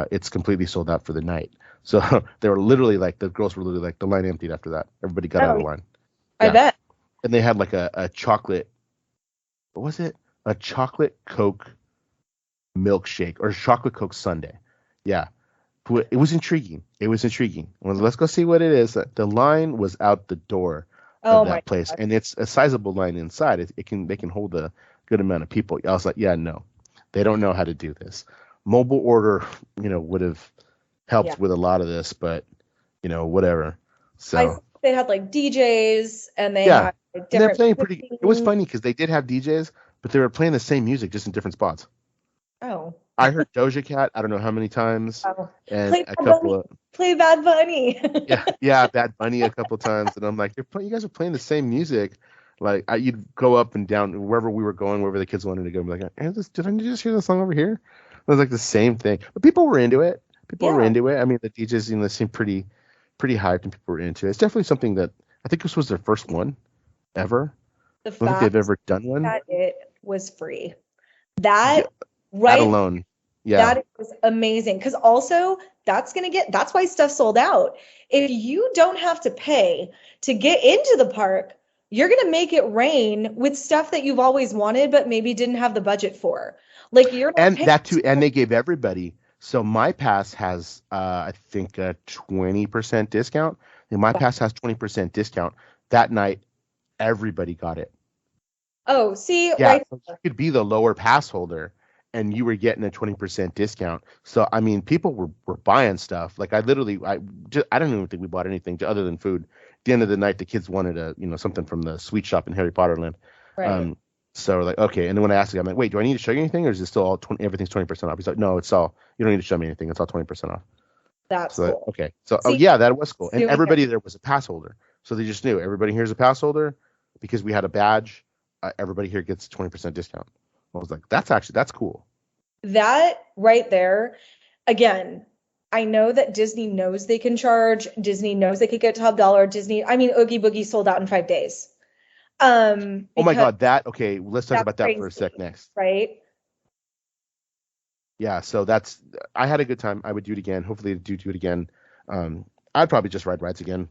it's completely sold out for the night. So they were literally like, the girls were literally like, the line emptied after that. Everybody got out of the line. I bet. And they had like a chocolate, what was it? A chocolate Coke milkshake or chocolate Coke sundae. Yeah. It was intriguing. Well, let's go see what it is. The line was out the door of that place. God. And it's a sizable line inside. They can hold a good amount of people. I was like, yeah, no, they don't know how to do this. Mobile order, would have helped with a lot of this, but whatever. So they had like DJs and they had like, different. They're playing it was funny because they did have DJs, but they were playing the same music just in different spots. Oh. I heard Doja Cat, I don't know how many times, and play Bad Bunny. Bad Bunny a couple times, and I'm like, you guys are playing the same music. Like you'd go up and down wherever we were going, wherever the kids wanted to go. I'm like, did I just hear the song over here? It was like the same thing, but people were into it. I mean, the DJs, seemed pretty hyped, and people were into it. It's definitely something that I think this was their first one ever. I don't think they've ever done one. That it was free. That alone. Yeah. That is amazing. Because also that's why stuff sold out. If you don't have to pay to get into the park, you're going to make it rain with stuff that you've always wanted, but maybe didn't have the budget for. Like and that too. And they gave everybody. So my pass has, I think, a 20% discount. And my pass has 20% discount. That night, everybody got it. Oh, see, yeah, so you could be the lower pass holder and you were getting a 20% discount. So I mean, people were buying stuff. Like I don't even think we bought anything other than food. At the end of the night, the kids wanted something from the sweet shop in Harry Potter Land. Right. So like, okay. And then when I asked the guy, I'm like, wait, do I need to show you anything, or is it still all everything's 20% off? He's like, no, you don't need to show me anything. It's all 20% off. That's So cool. okay. So See, yeah, that was cool. And doing everybody it. there was a pass holder, so they just knew everybody here's a pass holder because we had a badge. Everybody here gets 20% discount. I was like, that's cool. That right there, again, I know that Disney knows they can charge. Disney knows they could get top dollar. Oogie Boogie sold out in 5 days. Oh my Because God, okay, let's talk that's about that for a crazy, sec next. right? Yeah, so I had a good time. I would do it again. Hopefully do it again. I'd probably just ride rides again.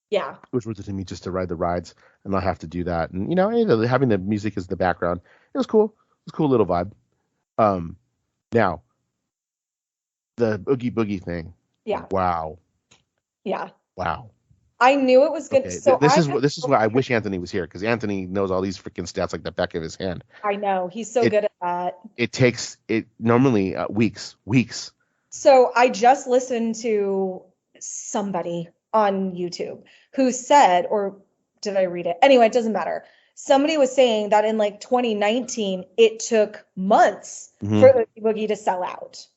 Yeah. It was worth it to me just to ride the rides and not have to do that. And hey, having the music as the background, it was cool. It was a cool little vibe. Now the Oogie Boogie thing. Yeah. Wow. Yeah. Wow. I knew it was good. Okay. So This is why I wish Anthony was here, because Anthony knows all these freaking stats like the back of his hand. I know he's so good at that. It takes normally weeks. So I just listened to somebody on YouTube who said, or did I read it? Anyway, it doesn't matter. Somebody was saying that in like 2019, it took months for Oogie Boogie to sell out.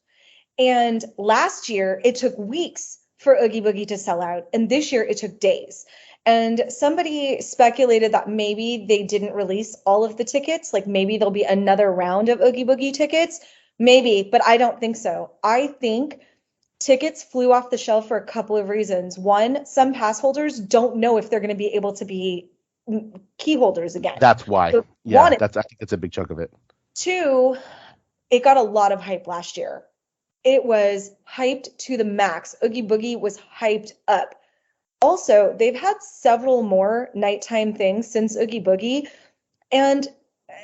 And last year, it took weeks for Oogie Boogie to sell out. And this year, it took days. And somebody speculated that maybe they didn't release all of the tickets. Like maybe there'll be another round of Oogie Boogie tickets. Maybe, but I don't think so. I think tickets flew off the shelf for a couple of reasons. One, some pass holders don't know if they're going to be able to be key holders again. That's why. So I think that's a big chunk of it. Two, it got a lot of hype last year. It was hyped to the max. Oogie Boogie was hyped up. Also, they've had several more nighttime things since Oogie Boogie, and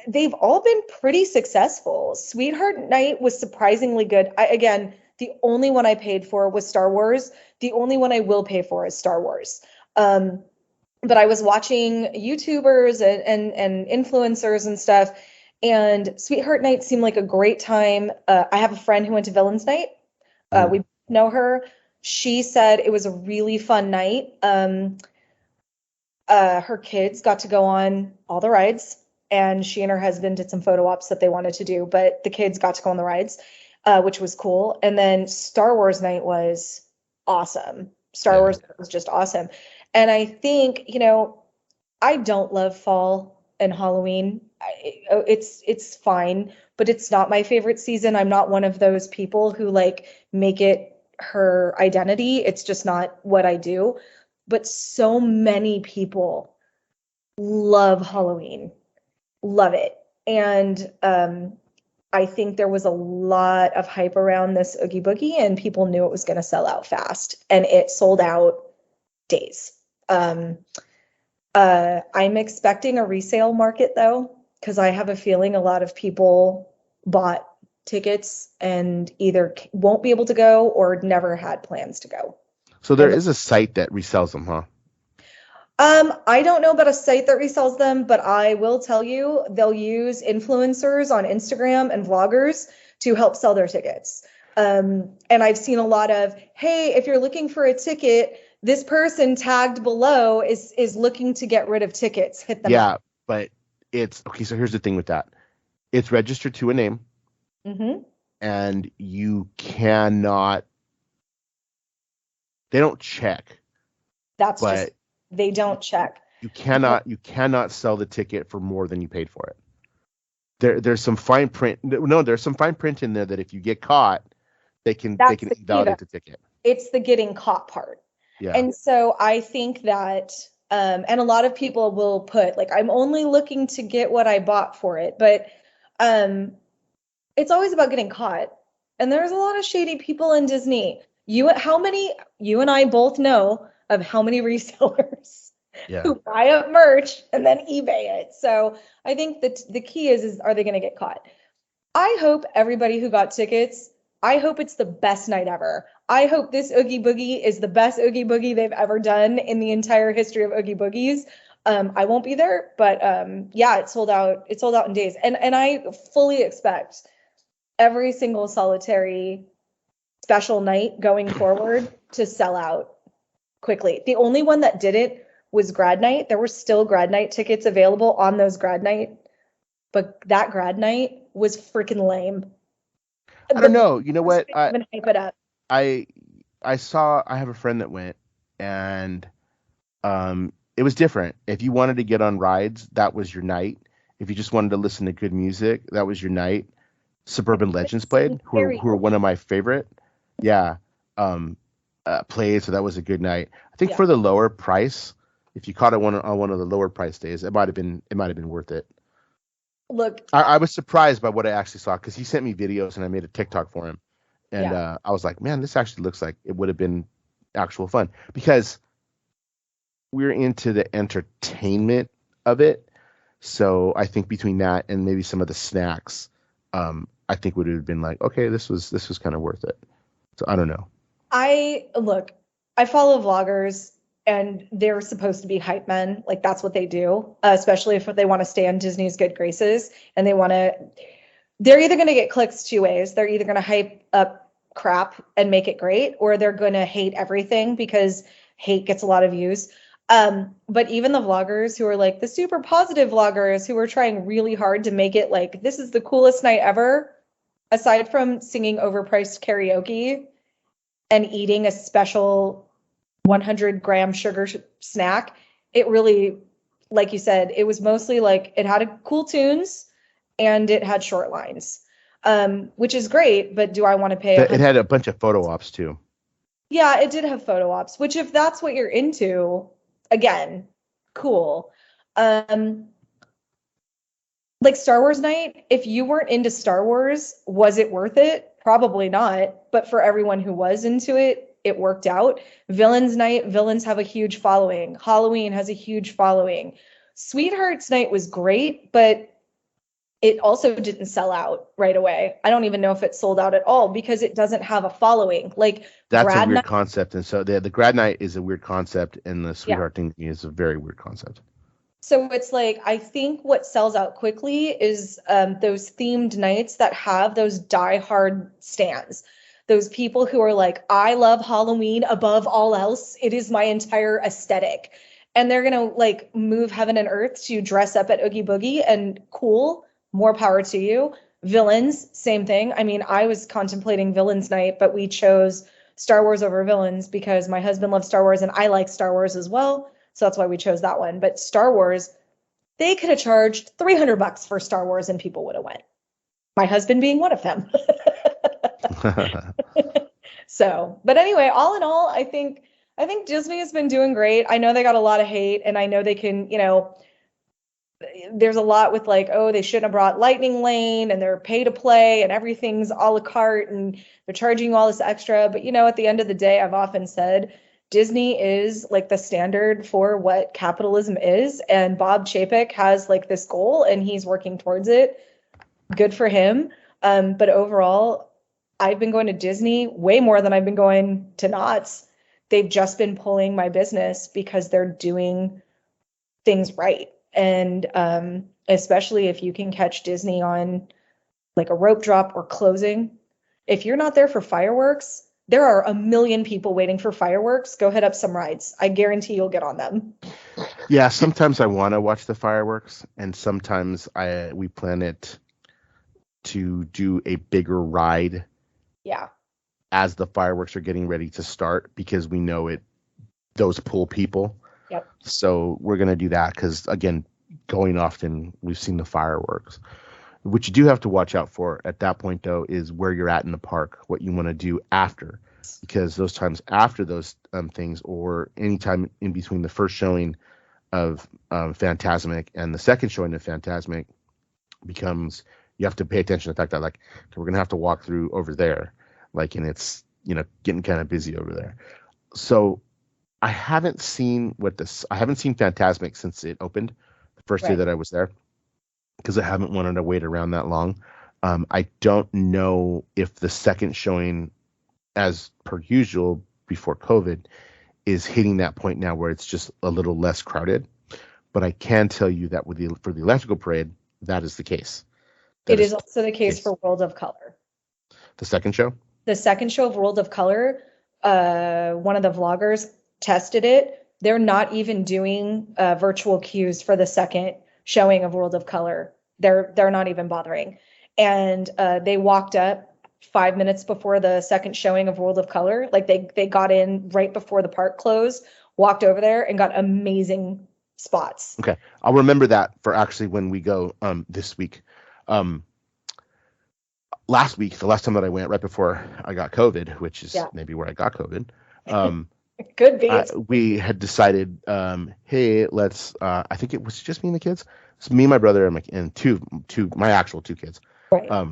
they've all been pretty successful. Sweetheart Night was surprisingly good. Again, the only one I paid for was Star Wars. The only one I will pay for is Star Wars. But I was watching YouTubers and influencers and stuff, and Sweetheart Night seemed like a great time. I have a friend who went to Villains Night. We know her. She said it was a really fun night. Her kids got to go on all the rides, and she and her husband did some photo ops that they wanted to do, but the kids got to go on the rides, which was cool. And then Star Wars Night was awesome. Star Wars was just awesome. And I think, I don't love fall and Halloween. It's fine, but it's not my favorite season. I'm not one of those people who like make it her identity. It's just not what I do. But so many people love Halloween, love it. And I think there was a lot of hype around this Oogie Boogie, and people knew it was going to sell out fast, and it sold out days. I'm expecting a resale market though, because I have a feeling a lot of people bought tickets and either won't be able to go or never had plans to go. So there is a site that resells them, huh? I don't know about a site that resells them, but I will tell you they'll use influencers on Instagram and vloggers to help sell their tickets. And I've seen a lot of, hey, if you're looking for a ticket, this person tagged below is looking to get rid of tickets. Hit them up. But it's okay. So here's the thing with that. It's registered to a name, and you cannot. They don't check. They don't check. You cannot sell the ticket for more than you paid for it. There's some fine print. No, there's some fine print in there that if you get caught, they can invalidate the ticket. It's the getting caught part. Yeah. And so I think that, and a lot of people will put like, I'm only looking to get what I bought for it, but it's always about getting caught. And there's a lot of shady people in Disney. You and I both know of how many resellers who buy up merch and then eBay it. So I think that the key is are they going to get caught? I hope everybody who got tickets, I hope it's the best night ever. I hope this Oogie Boogie is the best Oogie Boogie they've ever done in the entire history of Oogie Boogies. I won't be there, but it sold out. It sold out in days. And I fully expect every single solitary special night going forward to sell out quickly. The only one that didn't was Grad Night. There were still Grad Night tickets available on those Grad Night, but that Grad Night was freaking lame. I don't know. You know what? Even hype it up. I have a friend that went, and it was different. If you wanted to get on rides, that was your night. If you just wanted to listen to good music, that was your night. Suburban Legends played, who are one of my favorite. Yeah. Played, so that was a good night. I think for the lower price, if you caught it on one of the lower price days, it might have been worth it. Look, I was surprised by what I actually saw, because he sent me videos and I made a TikTok for him, and I was like, man, this actually looks like it would have been actual fun, because we're into the entertainment of it. So I think between that and maybe some of the snacks, I think would have been like, okay, this was kind of worth it. So I don't know. I follow vloggers, and they're supposed to be hype men. Like, that's what they do, especially if they want to stay on Disney's good graces, and they're either going to get clicks two ways. They're either going to hype up crap and make it great, or they're going to hate everything, because hate gets a lot of views. But even the vloggers who are like the super positive vloggers who are trying really hard to make it like, this is the coolest night ever, aside from singing overpriced karaoke and eating a special 100-gram sugar snack, it really, like you said, it was mostly like, it had cool tunes and it had short lines, which is great. But do I want to pay? It had a bunch of photo ops too. Yeah, it did have photo ops, which, if that's what you're into, again, cool. Like Star Wars Night, if you weren't into Star Wars, was it worth it? Probably not. But for everyone who was into it, it worked out. Villains Night, villains have a huge following. Halloween has a huge following. Sweethearts Night was great, but it also didn't sell out right away. I don't even know if it sold out at all, because it doesn't have a following. Like, that's a weird concept. And so the Grad Night is a weird concept, and the Sweetheart thing is a very weird concept. So it's like, I think what sells out quickly is those themed nights that have those diehard stans. Those people who are like, I love Halloween above all else. It is my entire aesthetic. And they're going to like move heaven and earth to dress up at Oogie Boogie, and cool, more power to you. Villains, same thing. I mean, I was contemplating Villains Night, but we chose Star Wars over Villains because my husband loves Star Wars and I like Star Wars as well. So that's why we chose that one. But Star Wars, they could have charged $300 for Star Wars and people would have went. My husband being one of them. So, but anyway, all in all, I think Disney has been doing great. I know they got a lot of hate, and I know they can, there's a lot with like, oh, they shouldn't have brought Lightning Lane, and they're pay to play and everything's a la carte and they're charging you all this extra. But at the end of the day, I've often said Disney is like the standard for what capitalism is. And Bob Chapek has like this goal and he's working towards it. Good for him. But overall, I've been going to Disney way more than I've been going to Knott's. They've just been pulling my business because they're doing things right. And especially if you can catch Disney on like a rope drop or closing. If you're not there for fireworks, there are a million people waiting for fireworks. Go hit up some rides. I guarantee you'll get on them. Yeah, sometimes I want to watch the fireworks, and sometimes we plan it to do a bigger ride. Yeah. As the fireworks are getting ready to start, because we know those pull people. Yep. So we're going to do that because, again, going often, we've seen the fireworks. What you do have to watch out for at that point, though, is where you're at in the park, what you want to do after. Because those times after those things, or any time in between the first showing of Fantasmic and the second showing of Fantasmic, becomes, you have to pay attention to the fact that, like, we're going to have to walk through over there. Like, and it's, getting kind of busy over there. So I haven't seen Fantasmic since it opened the first day that I was there, because I haven't wanted to wait around that long. I don't know if the second showing, as per usual before COVID, is hitting that point now where it's just a little less crowded. But I can tell you that for the Electrical Parade, that is the case. It is also the case for World of Color. The second show? The second show of World of Color, one of the vloggers tested it. They're not even doing virtual queues for the second showing of World of Color. They're not even bothering. And they walked up 5 minutes before the second showing of World of Color. Like they got in right before the park closed, walked over there and got amazing spots. Okay. I'll remember that for actually when we go this week. Last week, the last time that I went right before I got COVID, which is maybe where I got COVID. Could be. We had decided, hey, let's. I think it was just me and the kids. It's me, my brother, and my actual two kids. Right.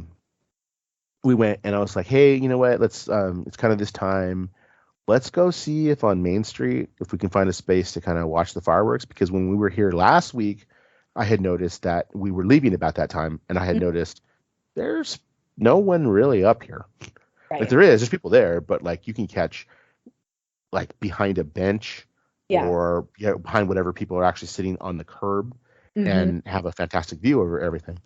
We went, and I was like, hey, you know what? Let's. It's kind of this time. Let's go see if on Main Street if we can find a space to kind of watch the fireworks. Because when we were here last week, I had noticed that we were leaving about that time, and I had noticed there's no one really up here. Right. Like there's people there, but like you can catch like behind a bench or behind whatever people are actually sitting on the curb and have a fantastic view over everything.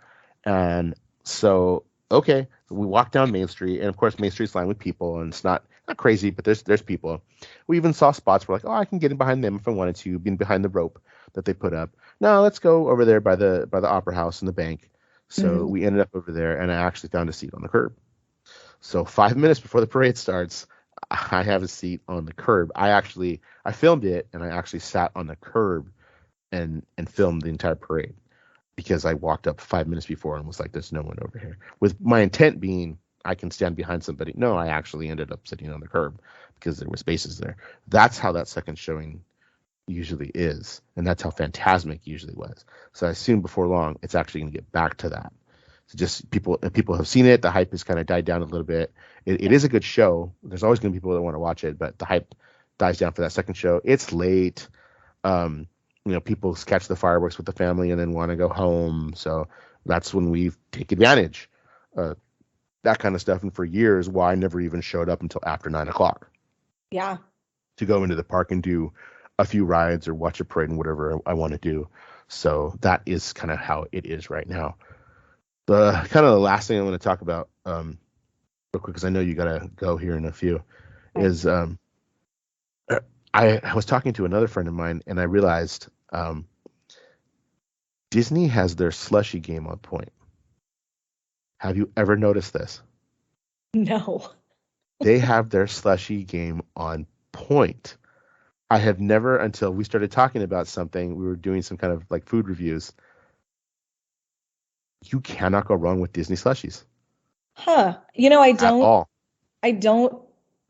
And so, okay, we walk down Main Street, and of course Main Street's lined with people, and it's not crazy, but there's people. We even saw spots where like, oh, I can get in behind them if I wanted to, being behind the rope that they put up. No, let's go over there by the Opera House and the bank. So we ended up over there, and I actually found a seat on the curb. So 5 minutes before the parade starts, I have a seat on the curb. I filmed it, and I actually sat on the curb and filmed the entire parade because I walked up 5 minutes before and was like, there's no one over here. With my intent being I can stand behind somebody. No, I actually ended up sitting on the curb because there were spaces there. That's how that second showing usually is, and that's how Fantasmic usually was. So I assume before long it's actually going to get back to that. So just people have seen it. The hype has kind of died down a little bit. It is a good show. There's always going to be people that want to watch it, but the hype dies down for that second show. It's late. People catch the fireworks with the family and then want to go home. So that's when we take advantage of that kind of stuff. And for years, why I never even showed up until after 9:00. Yeah. To go into the park and do a few rides or watch a parade and whatever I want to do. So that is kind of how it is right now. The kind of the last thing I want to talk about real quick, because I know you got to go here in a few, is I was talking to another friend of mine, and I realized Disney has their slushy game on point. Have you ever noticed this? No. They have their slushy game on point. I have never, until we started talking about something, we were doing some kind of like food reviews. You cannot go wrong with Disney slushies. Huh. I don't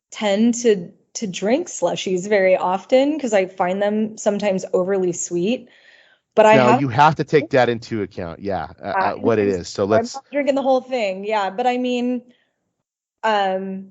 tend to drink slushies very often because I find them sometimes overly sweet. But you have to take that into account. Yeah, what it is. So I'm not drinking the whole thing. Yeah, but I mean, I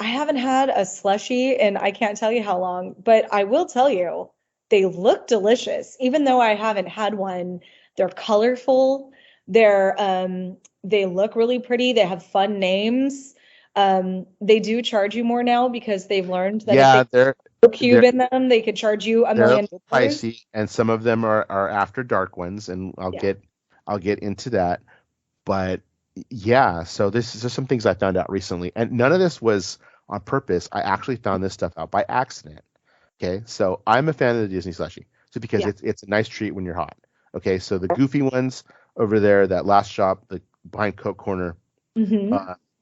haven't had a slushie and I can't tell you how long, but I will tell you they look delicious. Even though I haven't had one, they're colorful. They look really pretty. They have fun names. They do charge you more now because they've learned that if they put a cube in them, they could charge you $1 million. Pricey, and some of them are After Dark ones, and I'll get into that. But yeah, so this is just some things I found out recently, and none of this was on purpose. I actually found this stuff out by accident. Okay, so I'm a fan of the Disney slushie, so because it's a nice treat when you're hot. Okay, so the goofy ones over there, that last shop, the behind Coke Corner,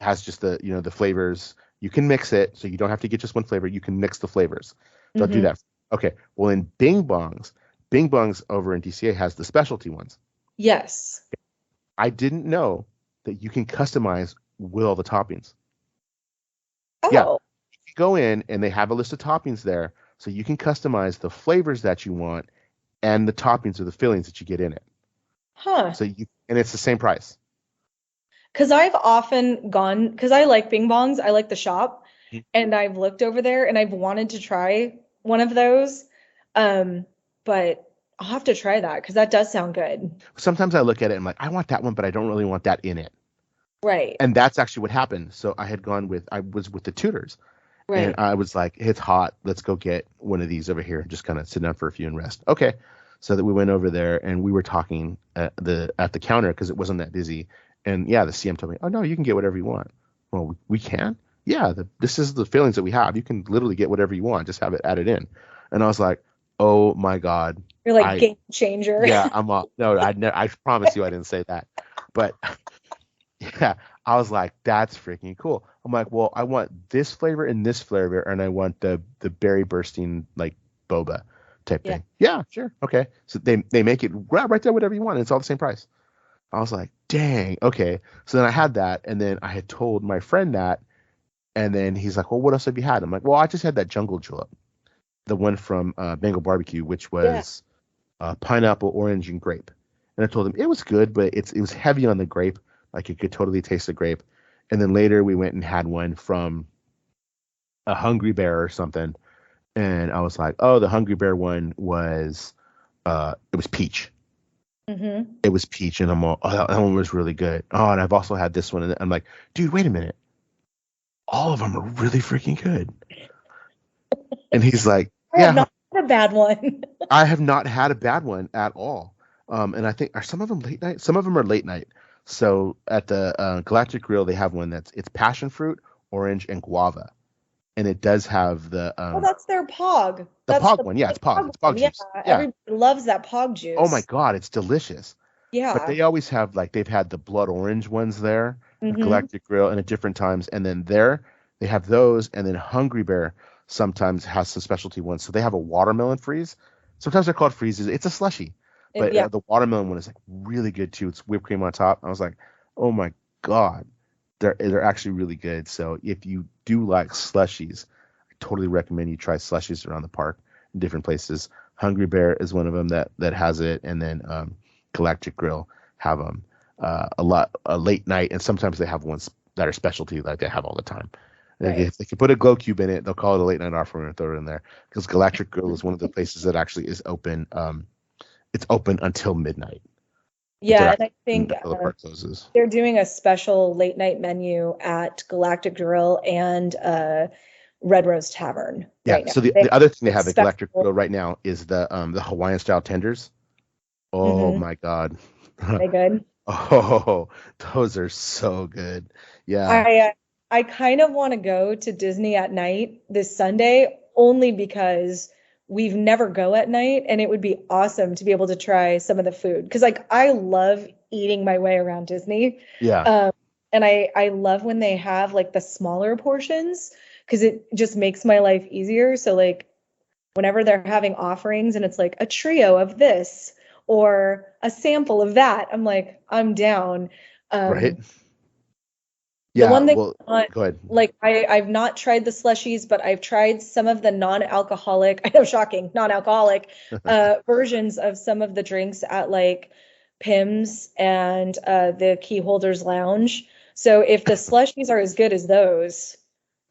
has just the flavors. You can mix it, so you don't have to get just one flavor. You can mix the flavors. They'll do that. Okay, well in Bing Bongs over in DCA has the specialty ones. Yes. I didn't know that you can customize with all the toppings. Oh. Yeah, you go in and they have a list of toppings there, so you can customize the flavors that you want and the toppings or the fillings that you get in it. Huh. And it's the same price. Because I've often gone, because I like Bing Bongs, I like the shop, and I've looked over there and I've wanted to try one of those, but I'll have to try that because that does sound good. Sometimes I look at it and I'm like, I want that one, but I don't really want that in it. Right. And that's actually what happened. So I was with the Tudors. Right. And I was like, it's hot. Let's go get one of these over here and just kind of sit down for a few and rest. Okay. So that we went over there and we were talking at the counter because it wasn't that busy. And yeah, the CM told me, oh, no, you can get whatever you want. well, we can. Yeah, this is the fillings that we have. You can literally get whatever you want. Just have it added in. And I was like, oh my God. You're like game changer. Yeah, no, I promise you I didn't say that. But yeah, I was like, that's freaking cool. I'm like, well, I want this flavor and this flavor, and I want the berry bursting like boba type thing. Yeah, sure. Okay. So they make it right there, whatever you want. And it's all the same price. I was like, dang, okay. So then I had that, and then I had told my friend that, and then he's like, well, what else have you had? I'm like, well, I just had that jungle julep, the one from Bengal Barbecue, which was pineapple, orange, and grape. And I told him it was good, but it was heavy on the grape. Like you could totally taste the grape. And then later we went and had one from a Hungry Bear or something. And I was like, oh, the Hungry Bear one was, it was peach. Mm-hmm. It was peach. And I'm all, oh, that one was really good. Oh, and I've also had this one. And I'm like, dude, wait a minute. All of them are really freaking good. And he's like, I have not had a bad one. I have not had a bad one at all. And I think, are some of them late night? Some of them are late night. So at the Galactic Grill, they have one it's passion fruit, orange, and guava. And it does have the that's their pog. That's pog one. Yeah, it's pog. It's pog juice. Yeah, everybody loves that pog juice. Oh my God, it's delicious. Yeah. But they always have they've had the blood orange ones there at Galactic Grill and at different times. And then they have those, and then Hungry Bear sometimes has some specialty ones. So they have a watermelon freeze. Sometimes they're called freezes. It's a slushy. But the watermelon one is like really good too. It's whipped cream on top. I was like, oh my God, they're actually really good. So if you do like slushies, I totally recommend you try slushies around the park in different places. Hungry Bear is one of them that has it, and then Galactic Grill have them a late night, and sometimes they have ones that are specialty like they have all the time. Right. If they can put a glow cube in it, they'll call it a late night offer and throw it in there, because Galactic Grill is one of the places that actually is open. It's open until midnight. Yeah, and I think they're doing a special late night menu at Galactic Grill and Red Rose Tavern. Yeah. Right now. So the other thing they have at Galactic Grill right now is the Hawaiian style tenders. Oh my God. Are they good? Oh, those are so good. Yeah. I kind of want to go to Disney at night this Sunday, only because we've never go at night, and it would be awesome to be able to try some of the food, because like I love eating my way around Disney. Yeah. And I love when they have like the smaller portions, because it just makes my life easier. So like whenever they're having offerings and it's like a trio of this or a sample of that, I'm like, I'm down. Right. Yeah, the one thing, go ahead. Like I've not tried the slushies, but I've tried some of the non-alcoholic, I know, shocking, non-alcoholic versions of some of the drinks at like Pim's and the Keyholders Lounge. So if the slushies are as good as those,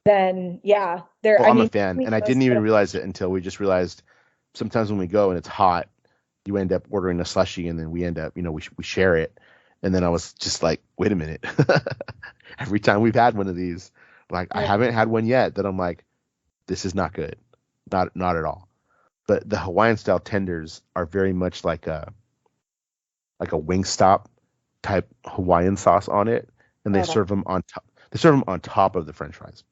then yeah, they're. Well, I'm a fan, and I didn't even realize it until we just realized sometimes when we go and it's hot, you end up ordering a slushie, and then we end up, we share it. And then I was just like, wait a minute. Every time we've had one of these, like I haven't had one yet that I'm like, this is not good. Not at all. But the Hawaiian style tenders are very much like a Wingstop type Hawaiian sauce on it. And they serve them on top. They serve them on top of the French fries.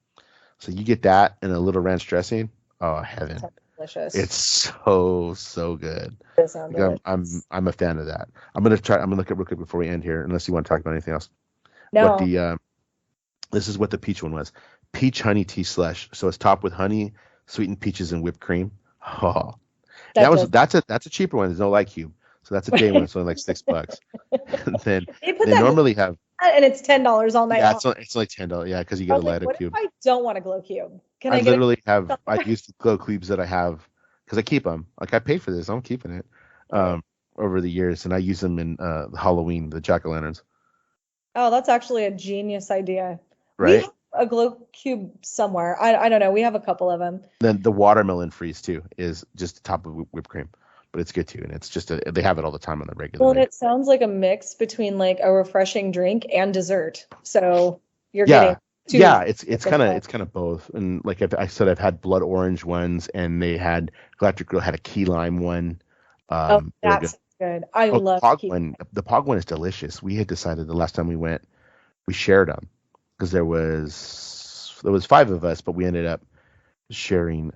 So you get that and a little ranch dressing. Oh, heaven. Delicious. It's so good. Like, I'm a fan of that. I'm gonna look at real quick before we end here, unless you want to talk about anything else. No. This is what the peach one was. Peach honey tea slush. So it's topped with honey, sweetened peaches, and whipped cream. Oh, that's a cheaper one. There's no light cube. So that's a day one. It's only like $6. And then they normally have. And it's $10 all night. Yeah, it's like $10. Yeah, because you get a light up cube. What if I don't want a glow cube? I use the glow cubes that I have because I keep them. Like I paid for this, I'm keeping it over the years, and I use them in Halloween, the jack-o'-lanterns. Oh, that's actually a genius idea. Right? We have a glow cube somewhere. I don't know. We have a couple of them. Then the watermelon freeze too is just the top of whipped cream, but it's good too, and it's just they have it all the time on the regular. Well, and it sounds like a mix between like a refreshing drink and dessert. So you're getting. It's kind of both. And like I said, I've had blood orange ones, and they had Galactic Grill had a key lime one. That's good. I love the pog one. The pog one is delicious. We had decided the last time we went, we shared them. because there was 5 of us, but we ended up sharing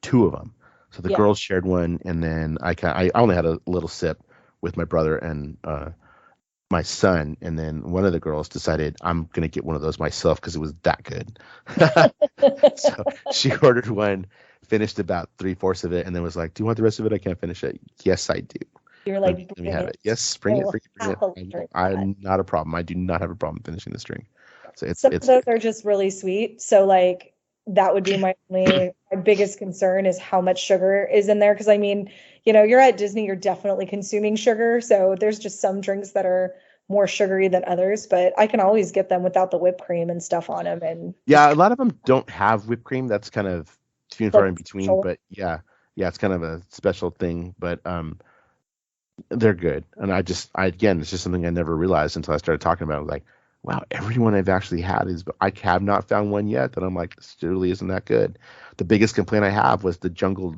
2 of them. So the Yeah. girls shared one, and then I only had a little sip with my brother and my son, and then one of the girls decided I'm gonna get one of those myself because it was that good. So she ordered one, finished about 3/4 of it, and then was like, "Do you want the rest of it? I can't finish it." Yes, I do. You're Let like, me bring have it. it. Yes, bring it, Oh, bring it, bring happily it. drink I'm not a problem. I do not have a problem finishing this drink. So Some of it's those good. are just really sweet. So like that would be my biggest concern is how much sugar is in there. Because I mean, you're at Disney, you're definitely consuming sugar. So there's just some drinks that are more sugary than others, but I can always get them without the whipped cream and stuff on them and just Yeah, a lot of them don't have whipped cream. That's kind of few and far like in between. special. But yeah, it's kind of a special thing. But they're good. And again, it's just something I never realized until I started talking about it. I was like, wow, everyone I've actually had I have not found one yet that I'm like, this really isn't that good. The biggest complaint I have was the jungle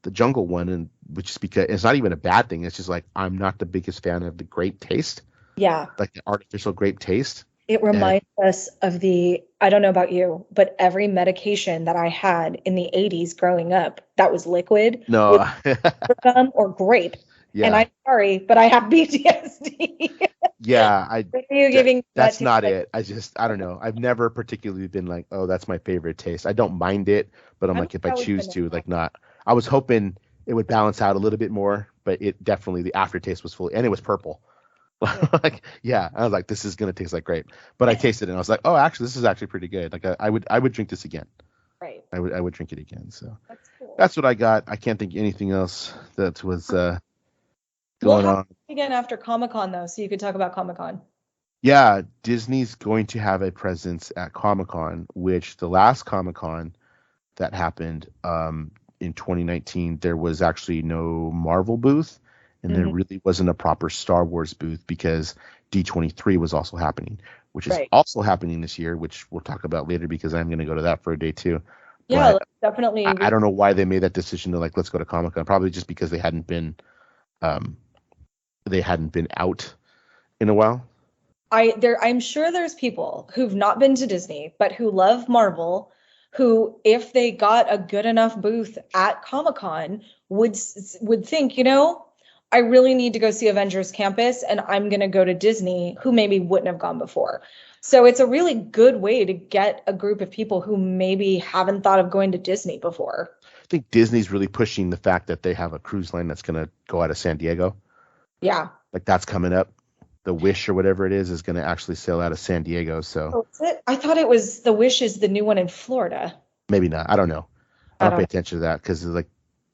one, and which is because it's not even a bad thing. It's just like I'm not the biggest fan of the grape taste, Yeah. like the artificial grape taste. It And reminds us of I don't know about you, but every medication that I had in the 80s growing up that was liquid was no, gum or grape. And yeah, I'm sorry, but I have PTSD. yeah, What are you giving that that's to? not Like, it. I don't know. I've never particularly been like, oh, that's my favorite taste. I don't mind it, but I'm I'm like, if I gonna go with choose to, vanilla. like, not. I was hoping it would balance out a little bit more, but it definitely the aftertaste was full, and it was purple. Yeah. Like, yeah, I was like, this is gonna taste like grape. But I tasted it, and I was like, oh, actually, this is actually pretty good. Like, I would drink this again. Right. I would drink it again. So That's cool. that's what I got. I can't think of anything else that was We'll going have on. to again after Comic-Con though, so you could talk about Comic-Con. Yeah, Disney's going to have a presence at Comic Con, which the last Comic Con that happened in 2019, there was actually no Marvel booth, and there Mhm. really wasn't a proper Star Wars booth because D23 was also happening, which is Right. also happening this year, which we'll talk about later because I'm going to go to that for a day too. Yeah, But let's definitely I don't know why they made that decision to like let's go to Comic Con. Probably just because um, they hadn't been out in a while. I'm sure there's people who've not been to Disney, but who love Marvel, who, if they got a good enough booth at Comic-Con, would think, I really need to go see Avengers Campus, and I'm gonna go to Disney, who maybe wouldn't have gone before. So it's a really good way to get a group of people who maybe haven't thought of going to Disney before. I think Disney's really pushing the fact that they have a cruise line that's going to go out of San Diego. Yeah. Like that's coming up. The Wish or whatever it is going to actually sail out of San Diego. So Oh, is it? I thought it was the Wish is the new one in Florida. maybe not. I don't know. I I don't pay don't. attention to that because like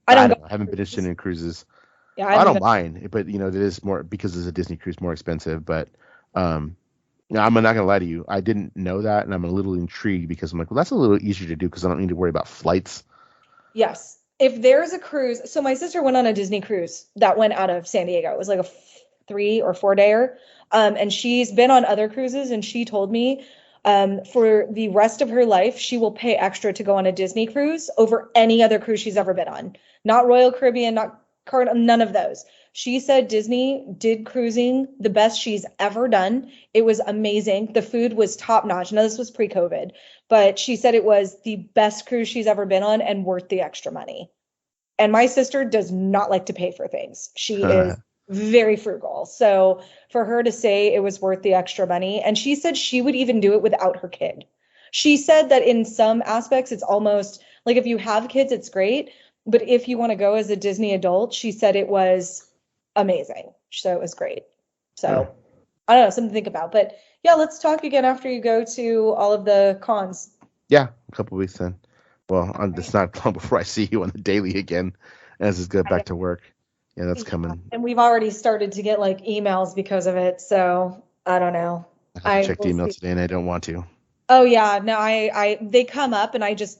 I I don't don't go. know. I haven't been interested in cruises. Yeah, I I haven't don't been. mind, but it is more because it's a Disney cruise more expensive. But um, I'm not gonna lie to you. I didn't know that, and I'm a little intrigued because I'm like, well, that's a little easier to do because I don't need to worry about flights. Yes. If there's a cruise, so my sister went on a Disney cruise that went out of San Diego. It was like a 3 or 4 dayer. And she's been on other cruises, and she told me for the rest of her life, she will pay extra to go on a Disney cruise over any other cruise she's ever been on. Not Royal Caribbean, not none of those. She said Disney did cruising the best she's ever done. It was amazing. The food was top notch. Now, this was pre-COVID, but she said it was the best cruise she's ever been on and worth the extra money. And my sister does not like to pay for things. She is very frugal. So for her to say it was worth the extra money, and she said she would even do it without her kid. She said that in some aspects, it's almost like if you have kids, it's great. But if you want to go as a Disney adult, she said it was amazing. So it was great. Huh. So I don't know, something to think about. But yeah, let's talk again after you go to all of the cons. Yeah, a couple weeks then. Well, it's not long before I see you on the daily again, as it's go back to work. Yeah, that's Yeah, coming. and we've already started to get like emails because of it, so I don't know. I have to I check the will email see. today, and I don't want to. Oh yeah, no, they come up and I just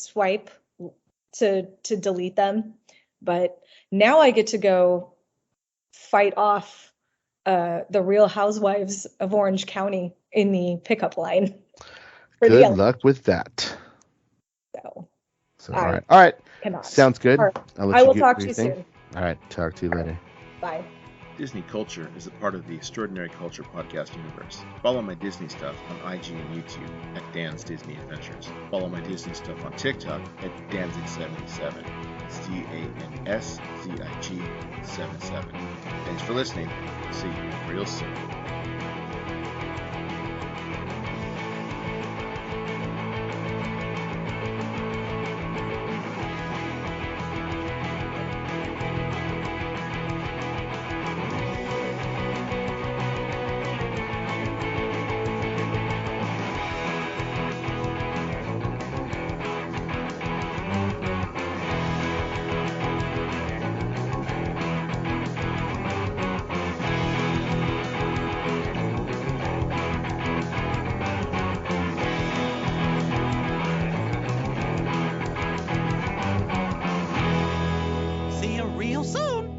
swipe to delete them. But now I get to go fight off the Real Housewives of Orange County in the pickup line for the Good LA. luck with that. So So, I all right. cannot. Sounds good. All right. I'll let I you will get talk do to your you thing. soon. All right. Talk to you All right. later. Bye. Disney culture is a part of the Extraordinary Culture podcast universe. Follow my Disney stuff on IG and YouTube at Dan's Disney Adventures. Follow my Disney stuff on TikTok at Danzig77. It's DANSZIG77. Thanks for listening. See you real soon. See you real soon.